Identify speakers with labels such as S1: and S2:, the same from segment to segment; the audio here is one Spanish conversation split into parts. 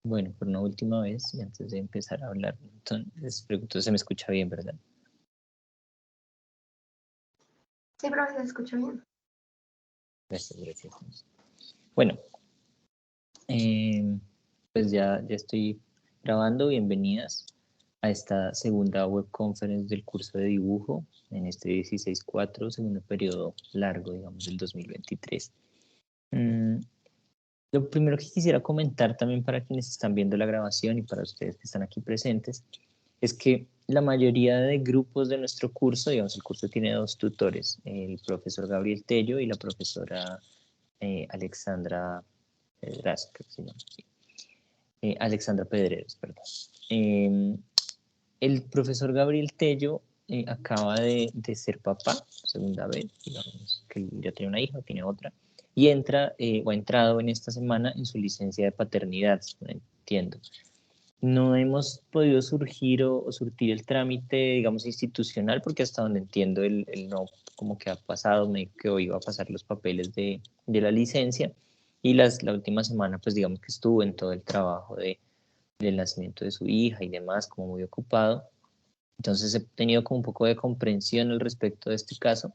S1: Bueno, por una última vez, y antes de empezar a hablar, entonces pregunto, ¿se me escucha bien, verdad?
S2: Sí, profe, se escucha bien.
S1: Gracias, gracias. Bueno, pues ya estoy grabando. Bienvenidas a esta segunda web conference del curso de dibujo en este 16-4, segundo periodo largo, digamos, del 2023. Lo primero que quisiera comentar también para quienes están viendo la grabación y para ustedes que están aquí presentes, es que la mayoría de grupos de nuestro curso, digamos, el curso tiene dos tutores, el profesor Gabriel Tello y la profesora Alexandra Pedras, creo que se llama, sí. Alexandra Pedreros, perdón. El profesor Gabriel Tello acaba de ser papá, segunda vez, digamos, que ya tiene una hija, tiene otra, y entra o ha entrado en esta semana en su licencia de paternidad, no entiendo. No hemos podido surgir o surtir el trámite, digamos, institucional, porque hasta donde entiendo, el no como que ha pasado, me que hoy iba a pasar los papeles de la licencia, y la última semana, pues digamos que estuvo en todo el trabajo del nacimiento de su hija y demás, como muy ocupado. Entonces he tenido como un poco de comprensión al respecto de este caso,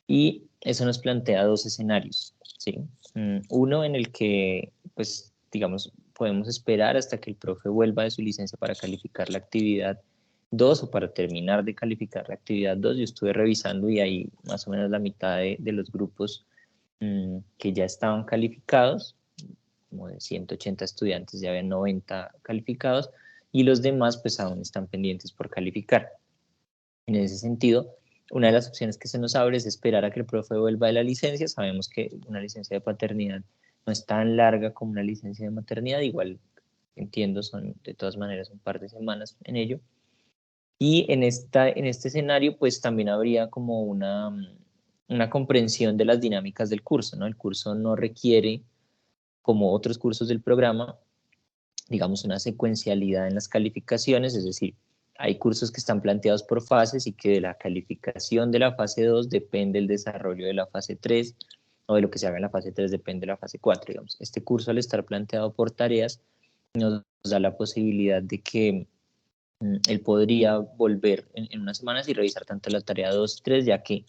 S1: y eso nos plantea dos escenarios, ¿sí? Uno en el que, pues, digamos, podemos esperar hasta que el profe vuelva de su licencia para calificar la actividad 2 o para terminar de calificar la actividad 2. Yo estuve revisando y hay más o menos la mitad de los grupos que ya estaban calificados, como de 180 estudiantes, ya habían 90 calificados, y los demás pues aún están pendientes por calificar. En ese sentido, una de las opciones que se nos abre es esperar a que el profe vuelva de la licencia. Sabemos que una licencia de paternidad no es tan larga como una licencia de maternidad, igual entiendo, son de todas maneras un par de semanas en ello. Y en este escenario, pues también habría como una comprensión de las dinámicas del curso, ¿no? El curso no requiere, como otros cursos del programa, digamos, una secuencialidad en las calificaciones, es decir, hay cursos que están planteados por fases y que de la calificación de la fase 2 depende el desarrollo de la fase 3, o de lo que se haga en la fase 3 depende de la fase 4, digamos. Este curso, al estar planteado por tareas, nos da la posibilidad de que él podría volver en unas semanas y revisar tanto la tarea 2 y 3, ya que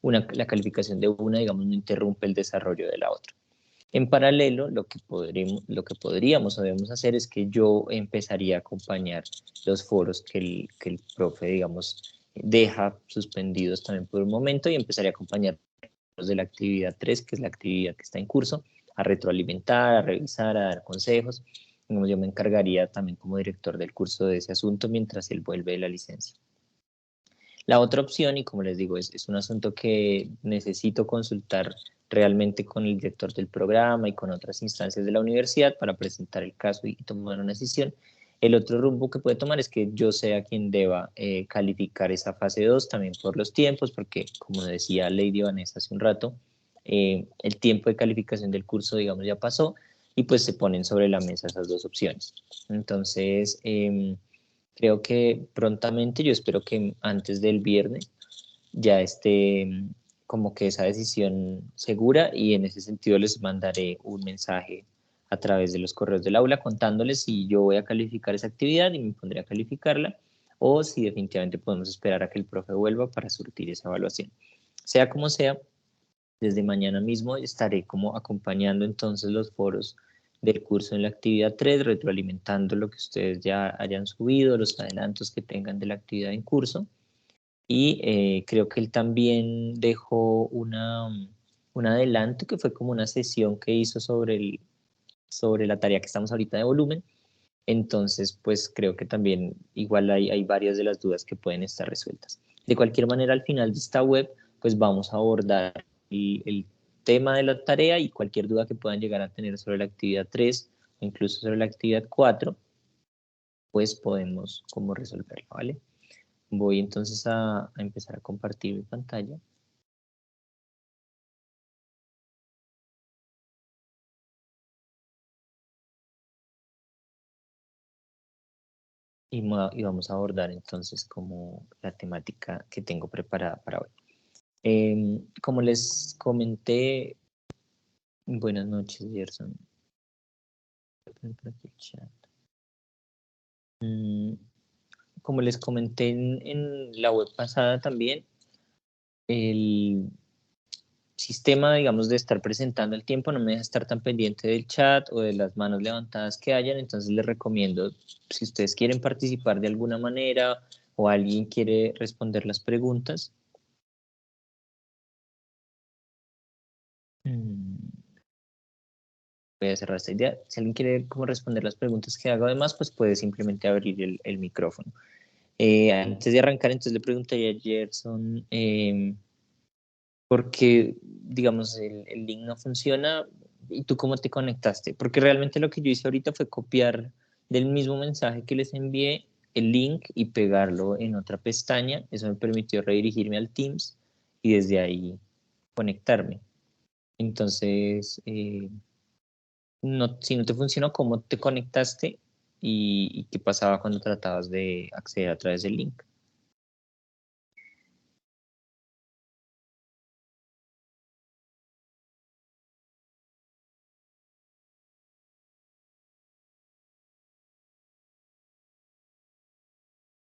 S1: la calificación de una, digamos, no interrumpe el desarrollo de la otra. En paralelo, lo que podríamos o debemos hacer es que yo empezaría a acompañar los foros que el profe, digamos, deja suspendidos también por un momento, y empezaría a acompañar los de la actividad 3, que es la actividad que está en curso, a retroalimentar, a revisar, a dar consejos. Digamos, yo me encargaría también como director del curso de ese asunto mientras él vuelve de la licencia. La otra opción, y como les digo, es un asunto que necesito consultar realmente con el director del programa y con otras instancias de la universidad para presentar el caso y tomar una decisión. El otro rumbo que puede tomar es que yo sea quien deba calificar esa fase 2 también por los tiempos, porque como decía Lady Vanessa hace un rato, el tiempo de calificación del curso, digamos, ya pasó, y pues se ponen sobre la mesa esas dos opciones. Entonces, creo que prontamente, yo espero que antes del viernes ya esté como que esa decisión segura, y en ese sentido les mandaré un mensaje a través de los correos del aula contándoles si yo voy a calificar esa actividad y me pondré a calificarla, o si definitivamente podemos esperar a que el profe vuelva para surtir esa evaluación. Sea como sea, desde mañana mismo estaré como acompañando entonces los foros del curso en la actividad 3, retroalimentando lo que ustedes ya hayan subido, los adelantos que tengan de la actividad en curso. Y creo que él también dejó un adelanto que fue como una sesión que hizo sobre la tarea que estamos ahorita de volumen. Entonces, pues creo que también igual hay varias de las dudas que pueden estar resueltas. De cualquier manera, al final de esta web, pues vamos a abordar el tema de la tarea y cualquier duda que puedan llegar a tener sobre la actividad 3 o incluso sobre la actividad 4, pues podemos como resolverla, ¿vale? Voy entonces a empezar a compartir mi pantalla. Y vamos a abordar entonces como la temática que tengo preparada para hoy. Como les comenté, buenas noches, Gerson. Por aquí el chat. Como les comenté en la web pasada también, el sistema, digamos, de estar presentando el tiempo no me deja estar tan pendiente del chat o de las manos levantadas que hayan, entonces les recomiendo, si ustedes quieren participar de alguna manera o alguien quiere responder las preguntas. Voy a cerrar esta idea. Si alguien quiere como responder las preguntas que hago además, pues puede simplemente abrir el micrófono. Antes de arrancar, entonces le preguntaría a Gerson, porque, digamos, el link no funciona y tú cómo te conectaste. Porque realmente lo que yo hice ahorita fue copiar del mismo mensaje que les envié el link y pegarlo en otra pestaña. Eso me permitió redirigirme al Teams y desde ahí conectarme. Entonces, no, si no te funcionó, ¿cómo te conectaste y qué pasaba cuando tratabas de acceder a través del link?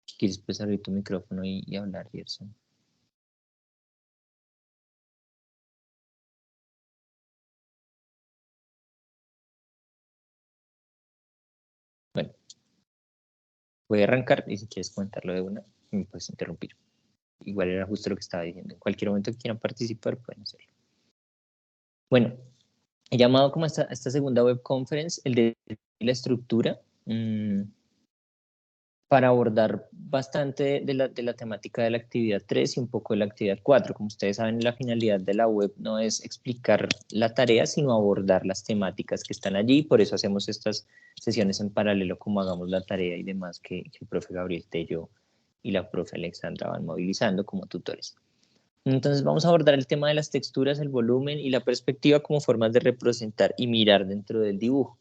S1: Si quieres, pues abrir tu micrófono y hablar, Gerson. Bueno, voy a arrancar y si quieres comentarlo de una, me puedes interrumpir. Igual era justo lo que estaba diciendo. En cualquier momento que quieran participar, pueden hacerlo. Bueno, he llamado como a esta segunda web conference el de la estructura. Para abordar bastante de la temática de la actividad 3 y un poco de la actividad 4. Como ustedes saben, la finalidad de la web no es explicar la tarea, sino abordar las temáticas que están allí. Por eso hacemos estas sesiones en paralelo, como hagamos la tarea y demás que el profe Gabriel Tello y la profe Alexandra van movilizando como tutores. Entonces vamos a abordar el tema de las texturas, el volumen y la perspectiva como formas de representar y mirar dentro del dibujo.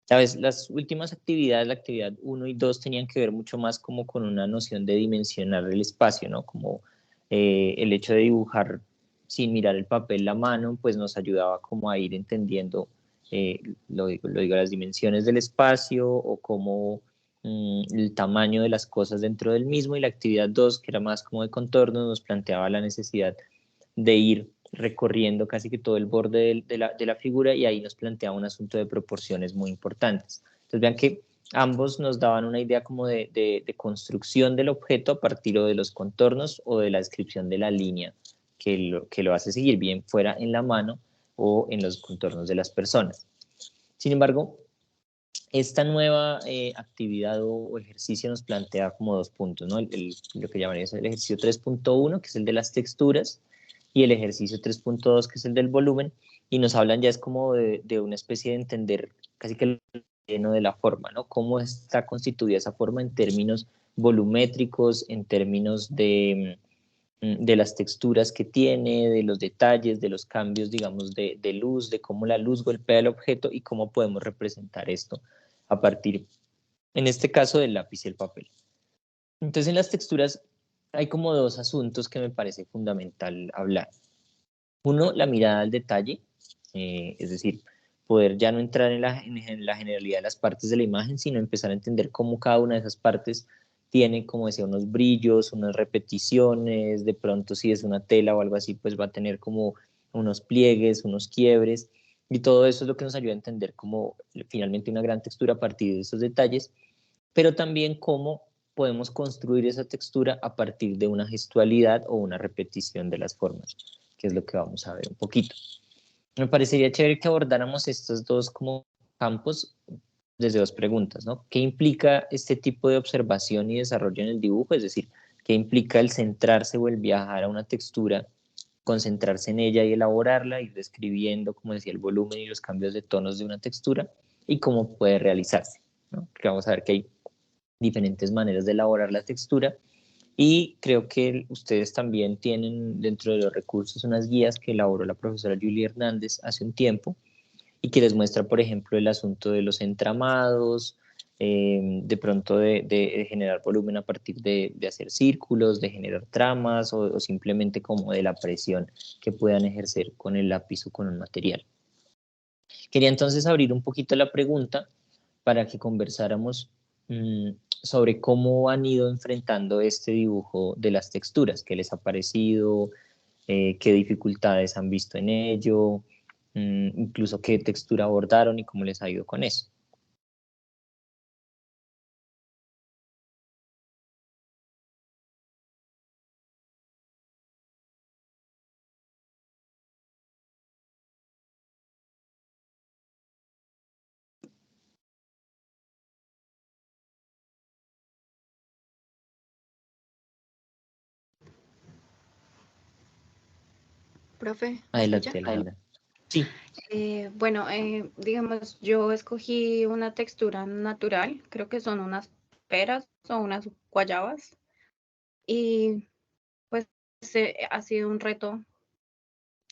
S1: Sabes, las últimas actividades, la actividad 1 y 2, tenían que ver mucho más como con una noción de dimensionar el espacio, ¿no? Como el hecho de dibujar sin mirar el papel, la mano, pues nos ayudaba como a ir entendiendo, lo digo, las dimensiones del espacio o como el tamaño de las cosas dentro del mismo. Y la actividad 2, que era más como de contornos, nos planteaba la necesidad de ir recorriendo casi que todo el borde de la figura y ahí nos planteaba un asunto de proporciones muy importantes. Entonces vean que ambos nos daban una idea como de construcción del objeto a partir de los contornos o de la descripción de la línea que lo hace seguir, bien fuera en la mano o en los contornos de las personas. Sin embargo, esta nueva actividad o ejercicio nos plantea como dos puntos, ¿no? Lo que llamaríamos el ejercicio 3.1, que es el de las texturas, y el ejercicio 3.2, que es el del volumen, y nos hablan ya es como de una especie de entender casi que el lleno de la forma, ¿no? Cómo está constituida esa forma en términos volumétricos, en términos de las texturas que tiene, de los detalles, de los cambios, digamos, de luz, de cómo la luz golpea el objeto y cómo podemos representar esto a partir, en este caso, del lápiz y el papel. Entonces, en las texturas hay como dos asuntos que me parece fundamental hablar. Uno, la mirada al detalle, es decir, poder ya no entrar en la generalidad de las partes de la imagen, sino empezar a entender cómo cada una de esas partes tiene, como decía, unos brillos, unas repeticiones, de pronto si es una tela o algo así, pues va a tener como unos pliegues, unos quiebres, y todo eso es lo que nos ayuda a entender como finalmente una gran textura a partir de esos detalles, pero también cómo podemos construir esa textura a partir de una gestualidad o una repetición de las formas, que es lo que vamos a ver un poquito. Me parecería chévere que abordáramos estos dos como campos desde dos preguntas, ¿no? ¿Qué implica este tipo de observación y desarrollo en el dibujo? Es decir, ¿qué implica el centrarse o el viajar a una textura, concentrarse en ella y elaborarla, ir describiendo, como decía, el volumen y los cambios de tonos de una textura y cómo puede realizarse, ¿no? Porque vamos a ver que hay diferentes maneras de elaborar la textura y creo que ustedes también tienen dentro de los recursos unas guías que elaboró la profesora Julia Hernández hace un tiempo y que les muestra, por ejemplo, el asunto de los entramados, de pronto de generar volumen a partir de hacer círculos, de generar tramas o simplemente como de la presión que puedan ejercer con el lápiz o con un material. Quería entonces abrir un poquito la pregunta para que conversáramos sobre cómo han ido enfrentando este dibujo de las texturas, qué les ha parecido, qué dificultades han visto en ello, incluso qué textura abordaron y cómo les ha ido con eso.
S3: Profe, ¿me
S1: Adelante,
S3: escucha?
S1: Alejandra. Sí.
S3: Bueno, digamos, yo escogí una textura natural, creo que son unas peras o unas guayabas, y pues ha sido un reto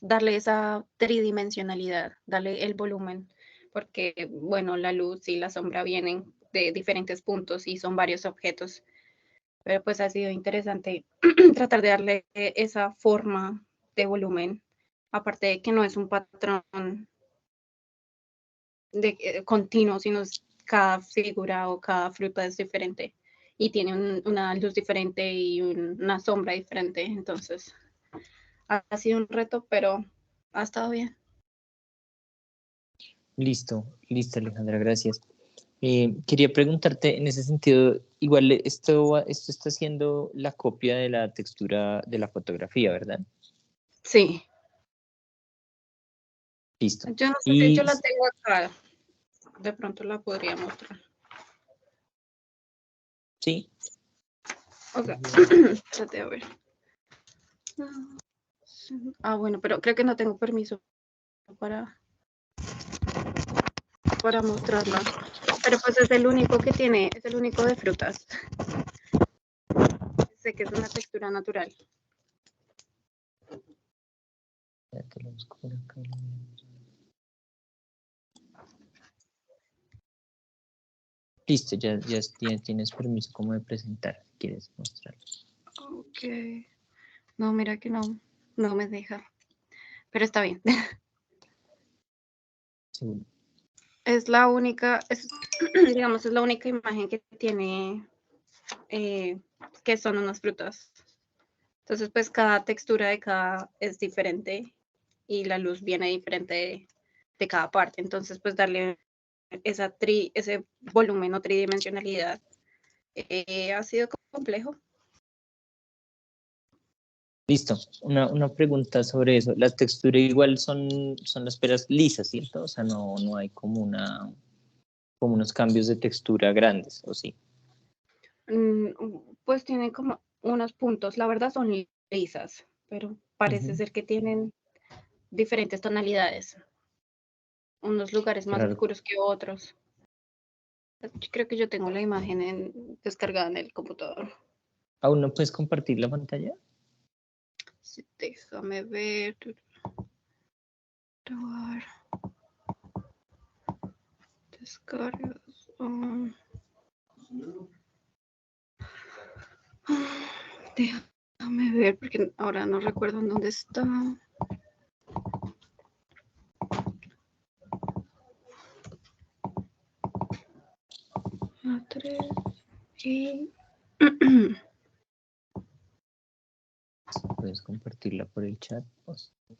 S3: darle esa tridimensionalidad, darle el volumen, porque, bueno, la luz y la sombra vienen de diferentes puntos y son varios objetos, pero pues ha sido interesante tratar de darle esa forma de volumen, aparte de que no es un patrón continuo, sino cada figura o cada fruta es diferente y tiene una luz diferente y una sombra diferente. Entonces, ha sido un reto, pero ha estado bien.
S1: Listo, Alejandra, gracias. Quería preguntarte en ese sentido, igual esto está siendo la copia de la textura de la fotografía, ¿verdad?
S3: Sí.
S1: Listo.
S3: Yo no sé si yo la tengo acá. De pronto la podría mostrar.
S1: Sí.
S3: Ok. Trate de ver. Bueno, pero creo que no tengo permiso para mostrarla. Pero pues es el único que tiene, es el único de frutas. Sé que es una textura natural.
S1: Listo, ya tienes permiso como de presentar, si quieres mostrarlo.
S3: Ok. No, mira que no me deja. Pero está bien.
S1: Seguro.
S3: Es la única, digamos, es la única imagen que tiene que son unas frutas. Entonces, pues cada textura de cada es diferente y la luz viene diferente de cada parte. Entonces, pues darle ese volumen o tridimensionalidad ha sido complejo.
S1: Listo, una pregunta sobre eso. Las texturas igual son las peras lisas, ¿cierto? O sea, no hay como unos cambios de textura grandes, ¿o sí?
S3: Pues tienen como unos puntos, la verdad son lisas, pero parece ser que tienen diferentes tonalidades, unos lugares más oscuros que otros. Creo que yo tengo la imagen descargada en el computador.
S1: ¿Aún no puedes compartir la pantalla?
S3: Sí, déjame ver. Descargas. Déjame ver porque ahora no recuerdo en dónde está. Y
S1: Puedes compartirla por el chat.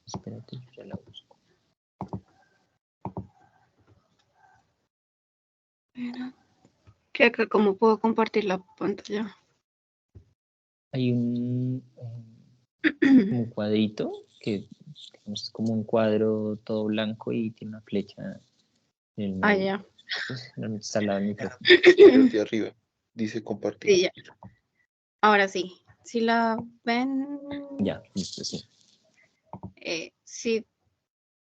S1: Espérate, yo ya la busco.
S3: ¿Qué acá cómo puedo compartir la pantalla?
S1: Hay un cuadrito que es como un cuadro todo blanco y tiene una flecha en el medio.
S3: Ya.
S1: Normalmente está al lado del micrófono.
S4: Desde arriba, dice compartir.
S3: Sí, ya. Ahora sí. Si la ven.
S1: Ya, listo, sí.
S3: Sí,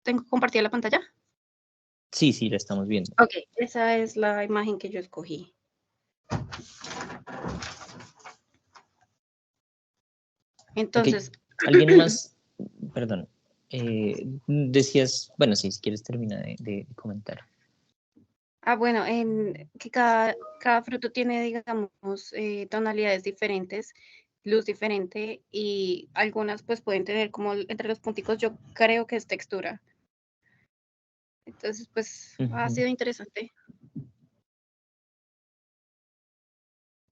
S3: tengo que compartir la pantalla.
S1: Sí, la estamos viendo.
S3: Ok, esa es la imagen que yo escogí. Entonces.
S1: Okay. ¿Alguien más? Perdón. Decías, bueno, sí, si quieres termina de comentar.
S3: Bueno, que cada fruto tiene, digamos, tonalidades diferentes, luz diferente y algunas pues pueden tener como entre los punticos, yo creo que es textura. Entonces, pues ha sido interesante.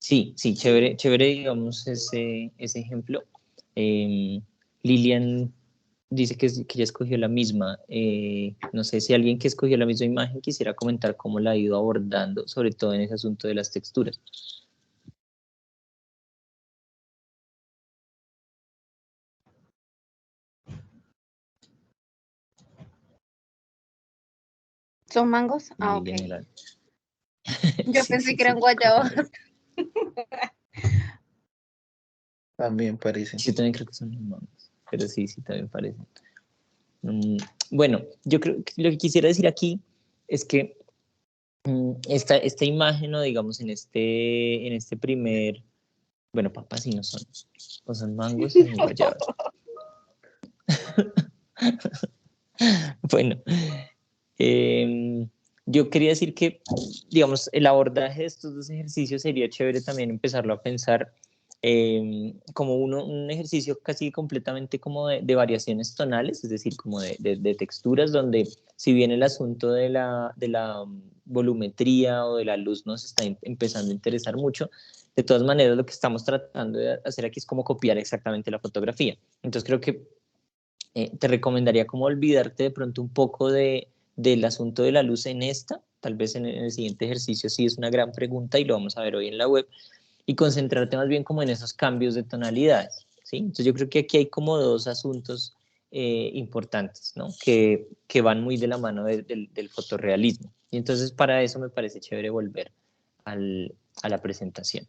S1: Sí, sí, chévere, chévere, digamos, ese ejemplo. Lilian dice que ya escogió la misma. No sé si alguien que escogió la misma imagen quisiera comentar cómo la ha ido abordando, sobre todo en ese asunto de las texturas.
S3: ¿Son mangos? Ah, ok.
S1: Lilian era...
S3: Yo
S1: Sí,
S3: pensé
S1: sí,
S3: que eran
S1: sí,
S3: guayabas.
S4: También parece.
S1: yo también creo que son los mangos, pero sí, sí, también parecen. Mm, bueno, yo creo que lo que quisiera decir aquí es que esta imagen, o digamos, en este primer, bueno, papas sí no son, o son mangos o son guayabas. Bueno, em, yo quería decir que, digamos, el abordaje de estos dos ejercicios sería chévere también empezarlo a pensar como un ejercicio casi completamente como de variaciones tonales, es decir, como de texturas, donde si bien el asunto de la volumetría o de la luz nos está empezando a interesar mucho, de todas maneras lo que estamos tratando de hacer aquí es como copiar exactamente la fotografía. Entonces creo que te recomendaría como olvidarte de pronto un poco del asunto de la luz en esta, tal vez en el siguiente ejercicio sí es una gran pregunta y lo vamos a ver hoy en la web, y concentrarte más bien como en esos cambios de tonalidades, ¿sí? Entonces yo creo que aquí hay como dos asuntos importantes, ¿no? Que van muy de la mano del fotorrealismo. Y entonces para eso me parece chévere volver a la presentación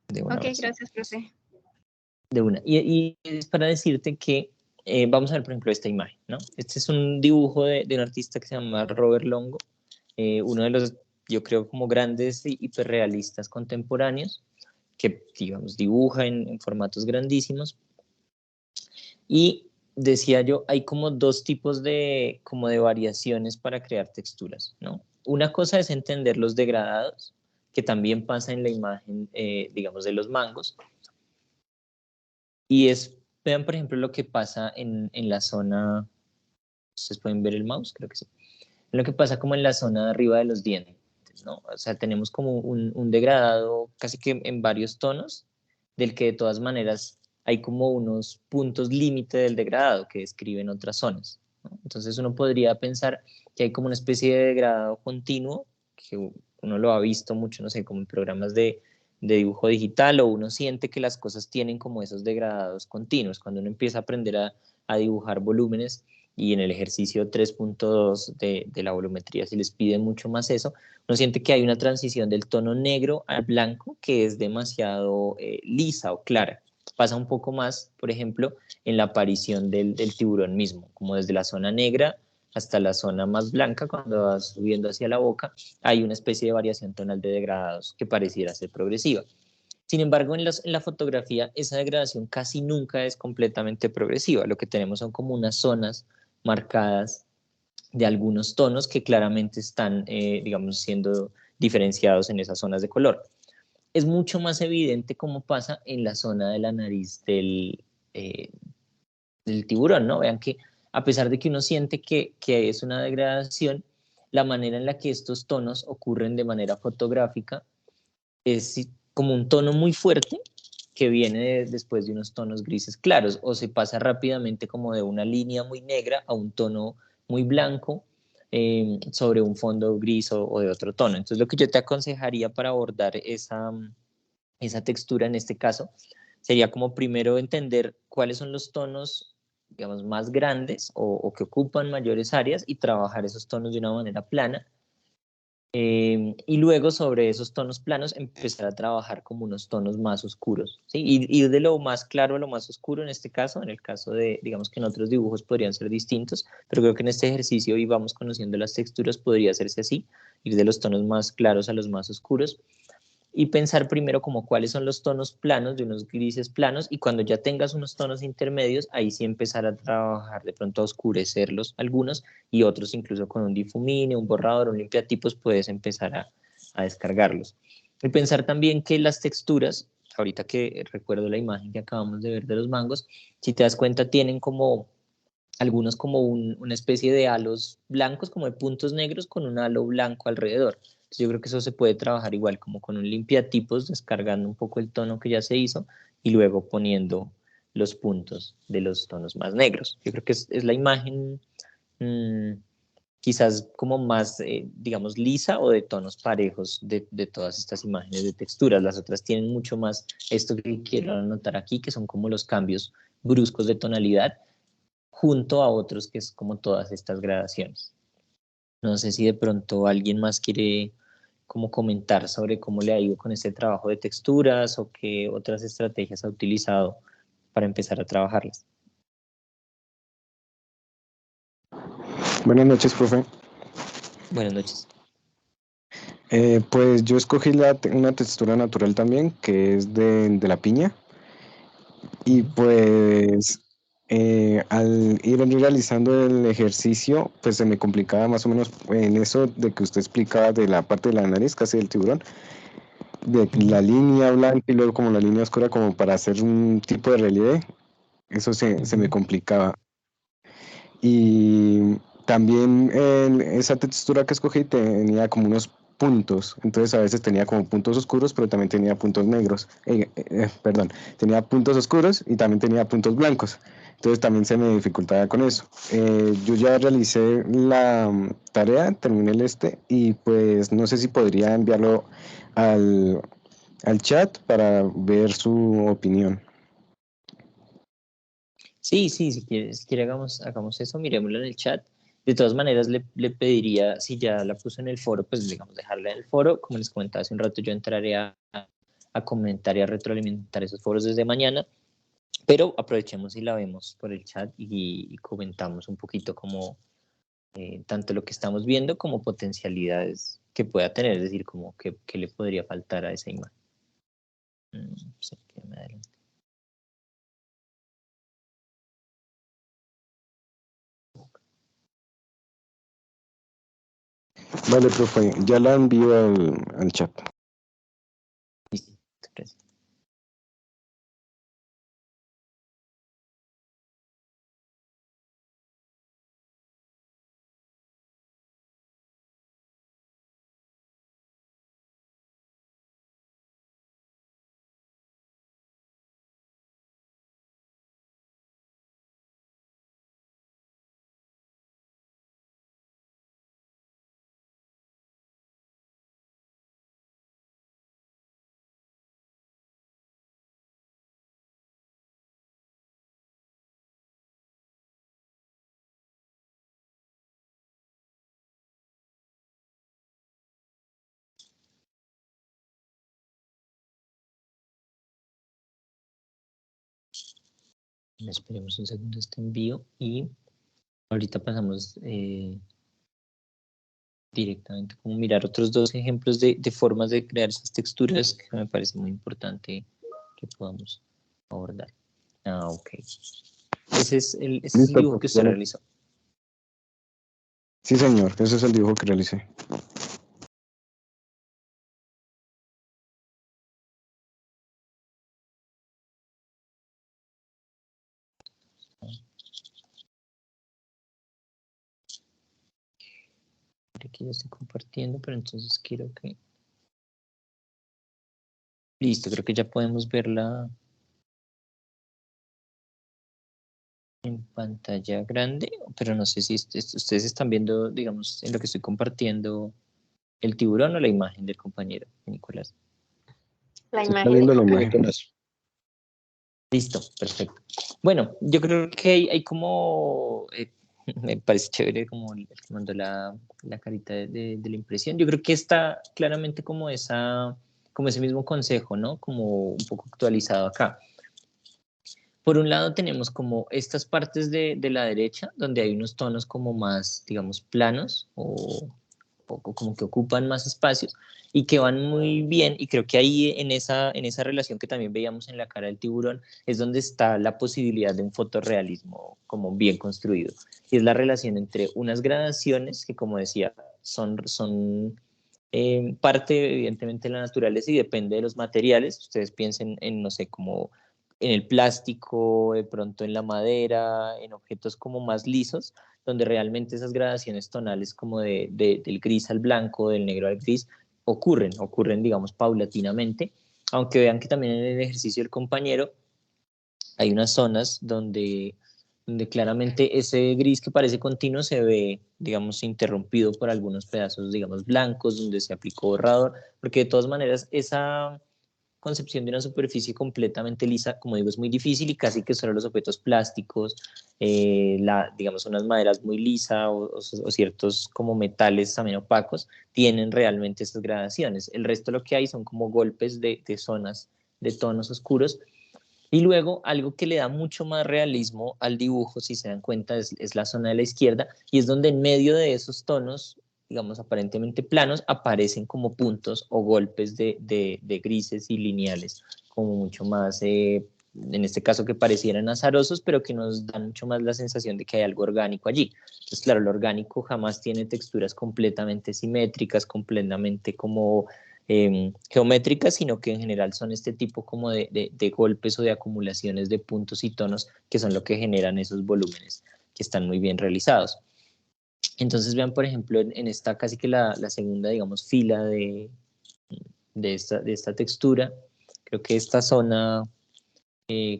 S1: de una
S3: Ok,
S1: vez.
S3: gracias, profe.
S1: De una. Y es para decirte que vamos a ver, por ejemplo, esta imagen, ¿no? Este es un dibujo de un artista que se llama Robert Longo, uno de los, yo creo, como grandes hiperrealistas contemporáneos, que, digamos, dibuja en formatos grandísimos. Y decía yo, hay como dos tipos como de variaciones para crear texturas, ¿no? Una cosa es entender los degradados, que también pasa en la imagen, digamos, de los mangos, y vean, por ejemplo, lo que pasa en la zona, ustedes pueden ver el mouse, creo que sí, lo que pasa como en la zona de arriba de los dientes, ¿no? O sea, tenemos como un degradado casi que en varios tonos, del que de todas maneras hay como unos puntos límite del degradado que describen otras zonas, ¿no? Entonces uno podría pensar que hay como una especie de degradado continuo, que uno lo ha visto mucho, no sé, como en programas de dibujo digital, o uno siente que las cosas tienen como esos degradados continuos. Cuando uno empieza a aprender a dibujar volúmenes, y en el ejercicio 3.2 de la volumetría se les pide mucho más eso, uno siente que hay una transición del tono negro al blanco que es demasiado lisa o clara. Pasa un poco más, por ejemplo, en la aparición del tiburón mismo, como desde la zona negra hasta la zona más blanca, cuando va subiendo hacia la boca, hay una especie de variación tonal de degradados que pareciera ser progresiva. Sin embargo, en la fotografía esa degradación casi nunca es completamente progresiva. Lo que tenemos son como unas zonas marcadas de algunos tonos que claramente están, digamos, siendo diferenciados en esas zonas de color. Es mucho más evidente cómo pasa en la zona de la nariz eh, del tiburón, ¿no? Vean que a pesar de que uno siente que es una degradación, la manera en la que estos tonos ocurren de manera fotográfica es como un tono muy fuerte que viene después de unos tonos grises claros, o se pasa rápidamente como de una línea muy negra a un tono muy blanco sobre un fondo gris o de otro tono. Entonces lo que yo te aconsejaría para abordar esa textura en este caso sería como primero entender cuáles son los tonos, digamos, más grandes o que ocupan mayores áreas y trabajar esos tonos de una manera plana, y luego sobre esos tonos planos empezar a trabajar como unos tonos más oscuros, ¿sí? Ir de lo más claro a lo más oscuro en este caso, en el caso de, digamos que en otros dibujos podrían ser distintos, pero creo que en este ejercicio y vamos conociendo las texturas podría hacerse así, ir de los tonos más claros a los más oscuros, y pensar primero como cuáles son los tonos planos, de unos grises planos, y cuando ya tengas unos tonos intermedios, ahí sí empezar a trabajar, de pronto a oscurecerlos algunos, y otros incluso con un difumine, un borrador, un limpiatipos, puedes empezar a descargarlos. Y pensar también que las texturas, ahorita que recuerdo la imagen que acabamos de ver de los mangos, si te das cuenta tienen como algunos como una especie de halos blancos, como de puntos negros con un halo blanco alrededor. Entonces Entonces, yo creo que eso se puede trabajar igual como con un limpiatipos, descargando un poco el tono que ya se hizo y luego poniendo los puntos de los tonos más negros. Yo creo que es la imagen quizás como más, digamos, lisa o de tonos parejos de todas estas imágenes de texturas. Las otras tienen mucho más esto que quiero anotar aquí, que son como los cambios bruscos de tonalidad, junto a otros que es como todas estas gradaciones. No sé si de pronto alguien más quiere como comentar sobre cómo le ha ido con este trabajo de texturas o qué otras estrategias ha utilizado para empezar a trabajarlas.
S5: Buenas noches, profe.
S1: Buenas noches.
S5: Pues yo escogí una textura natural también, que es de la piña. Y pues al ir realizando el ejercicio, pues se me complicaba más o menos en eso de que usted explicaba de la parte de la nariz, casi del tiburón, de la línea blanca y luego como la línea oscura como para hacer un tipo de relieve. Eso se me complicaba. Y también esa textura que escogí tenía como unos puntos, entonces a veces tenía como puntos oscuros, pero también tenía puntos negros, perdón, tenía puntos oscuros y también tenía puntos blancos, entonces también se me dificultaba con eso. Yo ya realicé la tarea, terminé y pues no sé si podría enviarlo al chat para ver su opinión.
S1: Sí, si quiere hagamos eso, miremoslo en el chat. De todas maneras, le pediría, si ya la puso en el foro, pues digamos, dejarla en el foro. Como les comentaba hace un rato, yo entraré a comentar y a retroalimentar esos foros desde mañana, pero aprovechemos y la vemos por el chat y comentamos un poquito como tanto lo que estamos viendo como potencialidades que pueda tener, es decir, como que le podría faltar a esa imagen. Sí, que me adelante.
S5: Vale, profe, ya la envío al chat.
S1: Listo, gracias. Esperemos un segundo este envío y ahorita pasamos directamente como mirar otros dos ejemplos de formas de crear esas texturas que me parece muy importante que podamos abordar. Ok. Ese es el
S5: Listo,
S1: dibujo que usted
S5: profe.
S1: realizó.
S5: Sí, señor, ese es el dibujo que realicé.
S1: Aquí ya estoy compartiendo, pero entonces quiero que... Listo, creo que ya podemos verla en pantalla grande, pero no sé si ustedes están viendo, digamos, en lo que estoy compartiendo, el tiburón o la imagen del compañero, Nicolás.
S2: La
S5: Se está
S2: imagen
S5: viendo
S2: de
S5: la
S2: Nicolás.
S5: imagen.
S1: Listo, perfecto. Bueno, yo creo que hay como, me parece chévere como el que mandó la carita de la impresión. Yo creo que está claramente como como ese mismo consejo, ¿no? Como un poco actualizado acá. Por un lado tenemos como estas partes de la derecha, donde hay unos tonos como más, digamos, planos o como que ocupan más espacios y que van muy bien, y creo que ahí en esa relación que también veíamos en la cara del tiburón es donde está la posibilidad de un fotorrealismo como bien construido, y es la relación entre unas gradaciones que, como decía, son parte evidentemente de la naturaleza y depende de los materiales. Ustedes piensen en, no sé, como en el plástico, de pronto en la madera, en objetos como más lisos, donde realmente esas gradaciones tonales como del gris al blanco, del negro al gris, ocurren, digamos, paulatinamente, aunque vean que también en el ejercicio del compañero hay unas zonas donde claramente ese gris que parece continuo se ve, digamos, interrumpido por algunos pedazos, digamos, blancos, donde se aplicó borrador, porque de todas maneras esa concepción de una superficie completamente lisa, como digo, es muy difícil y casi que solo los objetos plásticos, digamos, unas maderas muy lisas o ciertos como metales también opacos, tienen realmente estas gradaciones. El resto lo que hay son como golpes de zonas de tonos oscuros. Y luego algo que le da mucho más realismo al dibujo, si se dan cuenta, es la zona de la izquierda, y es donde en medio de esos tonos, digamos, aparentemente planos, aparecen como puntos o golpes de grises y lineales, como mucho más, en este caso que parecieran azarosos, pero que nos dan mucho más la sensación de que hay algo orgánico allí. Entonces, claro, lo orgánico jamás tiene texturas completamente simétricas, completamente como geométricas, sino que en general son este tipo como de golpes o de acumulaciones de puntos y tonos que son lo que generan esos volúmenes que están muy bien realizados. Entonces vean, por ejemplo, en esta casi que la segunda, digamos, fila de esta textura, creo que esta zona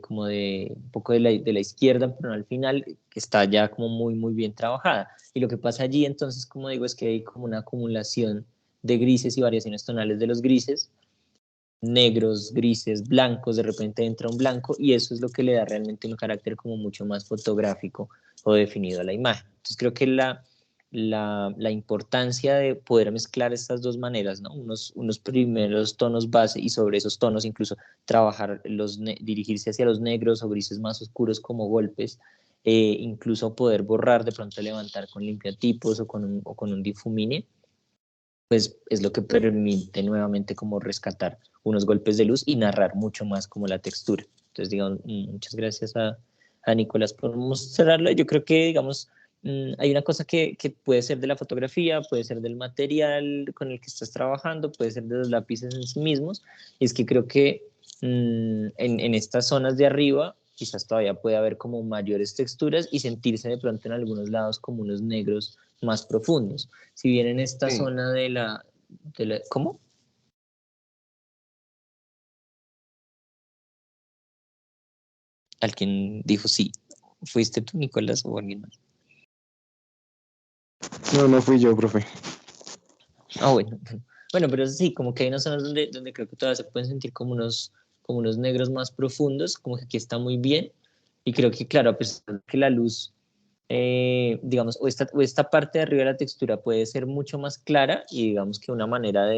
S1: como de un poco de la izquierda, pero no al final, está ya como muy bien trabajada. Y lo que pasa allí entonces, como digo, es que hay como una acumulación de grises y variaciones tonales de los grises, negros, grises, blancos, de repente entra un blanco y eso es lo que le da realmente un carácter como mucho más fotográfico o definido a la imagen. Entonces creo que la importancia de poder mezclar estas dos maneras, ¿no? Unos primeros tonos base y sobre esos tonos incluso trabajar, dirigirse hacia los negros o grises más oscuros como golpes, incluso poder borrar, de pronto levantar con limpiatipos o con un difumine, pues es lo que permite nuevamente como rescatar unos golpes de luz y narrar mucho más como la textura. Entonces, digamos, muchas gracias a Nicolás por mostrarlo. Yo creo que, digamos, hay una cosa que puede ser de la fotografía, puede ser del material con el que estás trabajando, puede ser de los lápices en sí mismos, y es que creo que en estas zonas de arriba quizás todavía puede haber como mayores texturas y sentirse de pronto en algunos lados como unos negros más profundos. Si bien en esta
S4: Sí.
S1: zona de la ¿cómo? Alguien dijo sí. ¿Fuiste tú, Nicolás, o alguien más?
S5: No fui yo, profe.
S1: Ah, bueno. Bueno, pero sí, como que hay unas zonas donde creo que todavía se pueden sentir como unos negros más profundos, como que aquí está muy bien. Y creo que, claro, a pesar de que la luz, digamos, o esta parte de arriba de la textura puede ser mucho más clara y digamos que una manera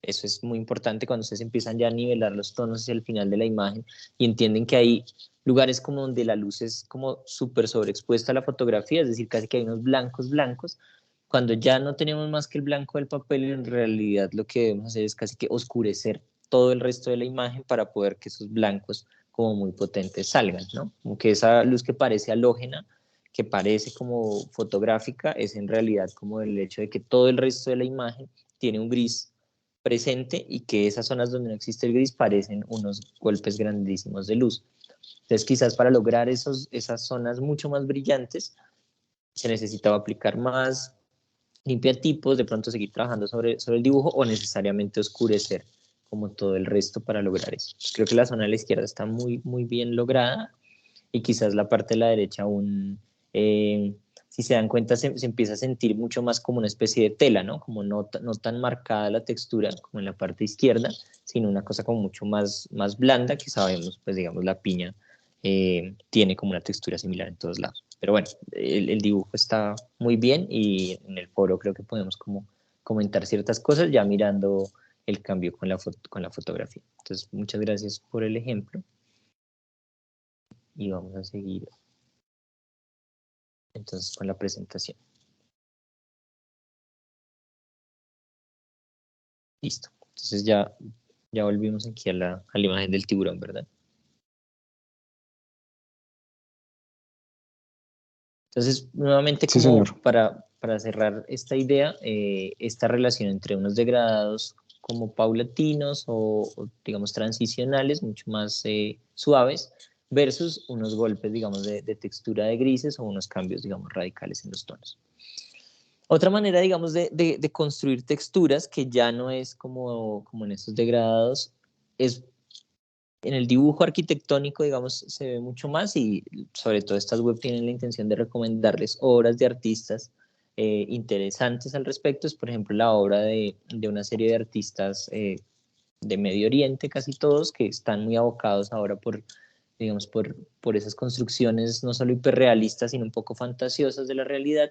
S1: eso es muy importante cuando ustedes empiezan ya a nivelar los tonos hacia el final de la imagen y entienden que hay lugares como donde la luz es como súper sobreexpuesta a la fotografía, es decir, casi que hay unos blancos blancos. Cuando ya no tenemos más que el blanco del papel, en realidad lo que debemos hacer es casi que oscurecer todo el resto de la imagen para poder que esos blancos como muy potentes salgan, ¿no? Como que esa luz que parece halógena, que parece como fotográfica, es en realidad como el hecho de que todo el resto de la imagen tiene un gris presente y que esas zonas donde no existe el gris parecen unos golpes grandísimos de luz. Entonces quizás para lograr esas zonas mucho más brillantes se necesitaba aplicar más limpiatipos, de pronto seguir trabajando sobre el dibujo o necesariamente oscurecer como todo el resto para lograr eso. Creo que la zona de la izquierda está muy bien lograda y quizás la parte de la derecha aún, si se dan cuenta, se empieza a sentir mucho más como una especie de tela, ¿no? Como no tan marcada la textura como en la parte izquierda, sino una cosa como mucho más blanda, que sabemos, pues digamos, la piña tiene como una textura similar en todos lados. Pero bueno, el dibujo está muy bien y en el foro creo que podemos como comentar ciertas cosas ya mirando el cambio con la fotografía. Entonces, muchas gracias por el ejemplo y vamos a seguir entonces con la presentación. Listo. Entonces ya volvimos aquí a la imagen del tiburón, ¿verdad? Entonces, nuevamente,
S5: Sí,
S1: como
S5: señor.
S1: para cerrar esta idea, esta relación entre unos degradados como paulatinos o digamos, transicionales, mucho más suaves, versus unos golpes, digamos, de textura de grises o unos cambios, digamos, radicales en los tonos. Otra manera, digamos, de construir texturas que ya no es como en estos degradados, es en el dibujo arquitectónico, digamos, se ve mucho más y sobre todo estas web tienen la intención de recomendarles obras de artistas interesantes al respecto. Es, por ejemplo, la obra de una serie de artistas de Medio Oriente, casi todos, que están muy abocados ahora digamos, por esas construcciones no solo hiperrealistas, sino un poco fantasiosas de la realidad.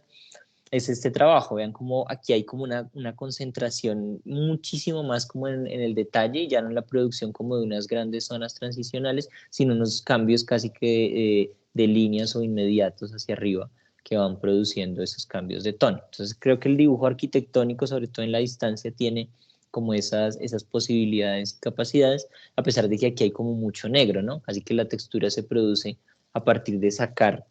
S1: Es este trabajo. Vean cómo aquí hay como una concentración muchísimo más como en el detalle, y ya no en la producción como de unas grandes zonas transicionales, sino unos cambios casi que de líneas o inmediatos hacia arriba que van produciendo esos cambios de tono. Entonces creo que el dibujo arquitectónico, sobre todo en la distancia, tiene como esas posibilidades y capacidades, a pesar de que aquí hay como mucho negro, ¿no? Así que la textura se produce a partir de sacar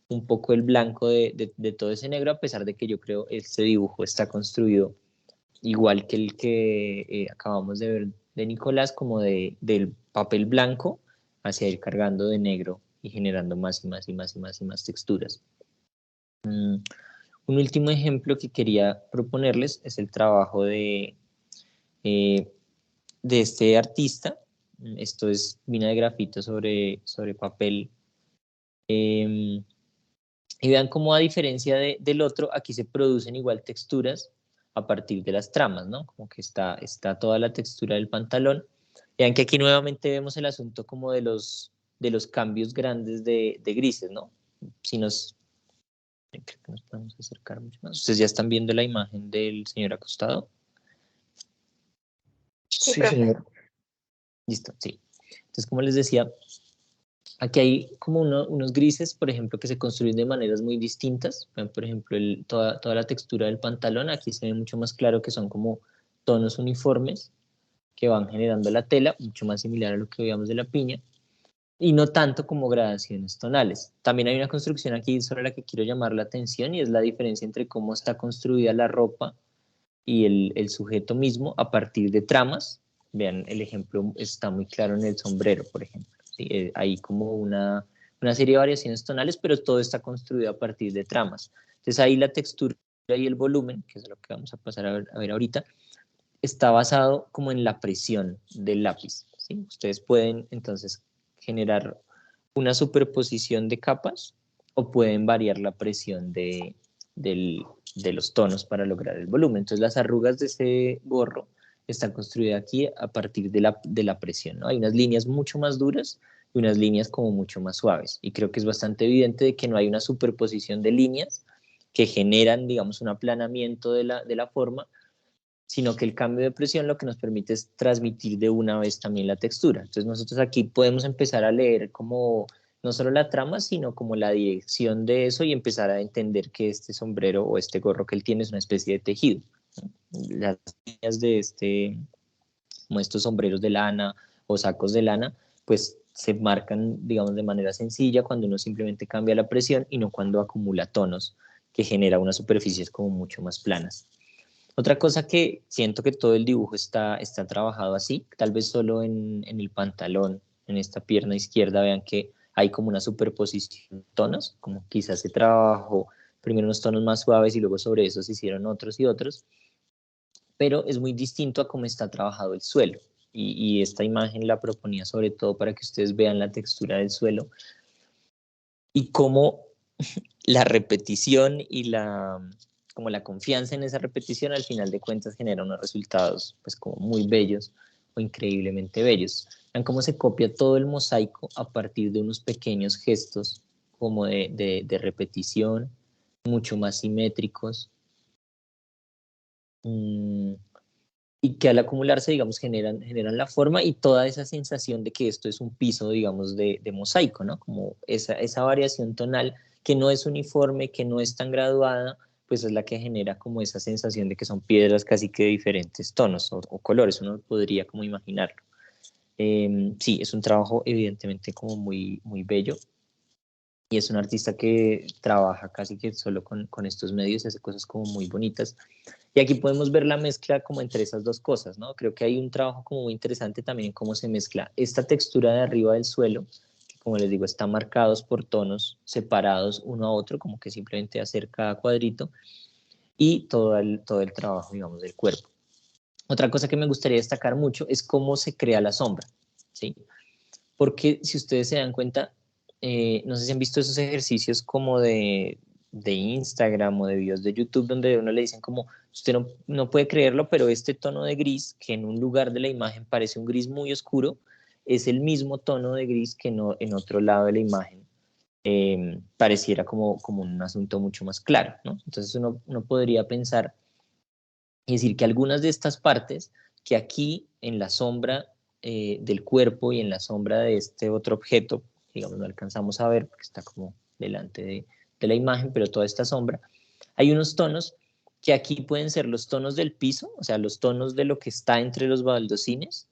S1: un poco el blanco de todo ese negro, a pesar de que yo creo este dibujo está construido igual que el que acabamos de ver de Nicolás, como del papel blanco hacia ir cargando de negro y generando más y más y más y más y más texturas. Un último ejemplo que quería proponerles es el trabajo de este artista. Esto es mina de grafito sobre papel. Y vean cómo, a diferencia del otro, aquí se producen igual texturas a partir de las tramas, ¿no? Como que está toda la textura del pantalón. Vean que aquí nuevamente vemos el asunto como de los cambios grandes de grises, ¿no? Si creo que nos podemos acercar mucho más. Ustedes ya están viendo la imagen del señor acostado.
S2: Sí,
S4: Sí,
S2: profe.
S4: señor.
S1: Listo, sí. Entonces, como les decía, aquí hay como unos grises, por ejemplo, que se construyen de maneras muy distintas. Por ejemplo, toda la textura del pantalón, aquí se ve mucho más claro que son como tonos uniformes que van generando la tela, mucho más similar a lo que veíamos de la piña, y no tanto como gradaciones tonales. También hay una construcción aquí sobre la que quiero llamar la atención, y es la diferencia entre cómo está construida la ropa y el sujeto mismo a partir de tramas. Vean, el ejemplo está muy claro en el sombrero, por ejemplo. ¿Sí? Hay como una serie de variaciones tonales, pero todo está construido a partir de tramas. Entonces ahí la textura y el volumen, que es lo que vamos a pasar a ver ahorita, está basado como en la presión del lápiz. ¿Sí? Ustedes pueden entonces generar una superposición de capas o pueden variar la presión de los tonos para lograr el volumen. Entonces las arrugas de ese gorro están construidas aquí a partir de la presión, ¿no? Hay unas líneas mucho más duras y unas líneas como mucho más suaves. Y creo que es bastante evidente de que no hay una superposición de líneas que generan, digamos, un aplanamiento de la forma, sino que el cambio de presión lo que nos permite es transmitir de una vez también la textura. Entonces nosotros aquí podemos empezar a leer como no solo la trama, sino como la dirección de eso, y empezar a entender que este sombrero o este gorro que él tiene es una especie de tejido. Las líneas como estos sombreros de lana o sacos de lana, pues se marcan, digamos, de manera sencilla cuando uno simplemente cambia la presión y no cuando acumula tonos, que genera unas superficies como mucho más planas. Otra cosa que siento que todo el dibujo está trabajado así, tal vez solo en el pantalón, en esta pierna izquierda, vean que hay como una superposición de tonos, como quizás se trabajó primero unos tonos más suaves y luego sobre eso se hicieron otros y otros, pero es muy distinto a cómo está trabajado el suelo. Y esta imagen la proponía sobre todo para que ustedes vean la textura del suelo y cómo la repetición y como la confianza en esa repetición al final de cuentas genera unos resultados pues como muy bellos o increíblemente bellos. Vean cómo se copia todo el mosaico a partir de unos pequeños gestos como de repetición, mucho más simétricos, y que al acumularse, digamos, generan la forma y toda esa sensación de que esto es un piso, digamos, de mosaico, ¿no? Como esa variación tonal que no es uniforme, que no es tan graduada, pues es la que genera como esa sensación de que son piedras casi que de diferentes tonos o colores, uno podría como imaginarlo. Sí, es un trabajo evidentemente como muy, muy bello, y es un artista que trabaja casi que solo con estos medios, hace cosas como muy bonitas. Y aquí podemos ver la mezcla como entre esas dos cosas, ¿no? Creo que hay un trabajo como muy interesante también en cómo se mezcla esta textura de arriba del suelo, que como les digo, está marcados por tonos separados uno a otro, como que simplemente hacer cada cuadrito, y todo el trabajo, digamos, del cuerpo. Otra cosa que me gustaría destacar mucho es cómo se crea la sombra, ¿sí? Porque si ustedes se dan cuenta, no sé si han visto esos ejercicios como de Instagram o de videos de YouTube donde uno le dicen como, usted no puede creerlo, pero este tono de gris que en un lugar de la imagen parece un gris muy oscuro, es el mismo tono de gris que no, en otro lado de la imagen pareciera como un asunto mucho más claro, ¿no? Entonces uno podría pensar y decir que algunas de estas partes que aquí en la sombra del cuerpo y en la sombra de este otro objeto, digamos, no alcanzamos a ver porque está como delante de la imagen, pero toda esta sombra, hay unos tonos que aquí pueden ser los tonos del piso, o sea, los tonos de lo que está entre los baldocines,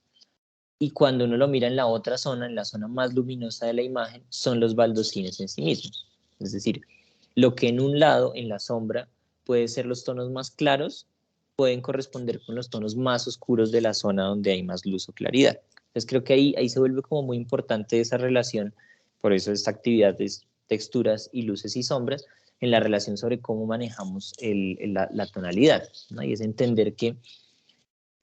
S1: y cuando uno lo mira en la otra zona, en la zona más luminosa de la imagen, son los baldocines en sí mismos. Es decir, lo que en un lado, en la sombra, puede ser los tonos más claros, pueden corresponder con los tonos más oscuros de la zona donde hay más luz o claridad. Entonces creo que ahí se vuelve como muy importante esa relación, por eso esta actividad de texturas y luces y sombras, en la relación sobre cómo manejamos la tonalidad, ¿no? Y es entender que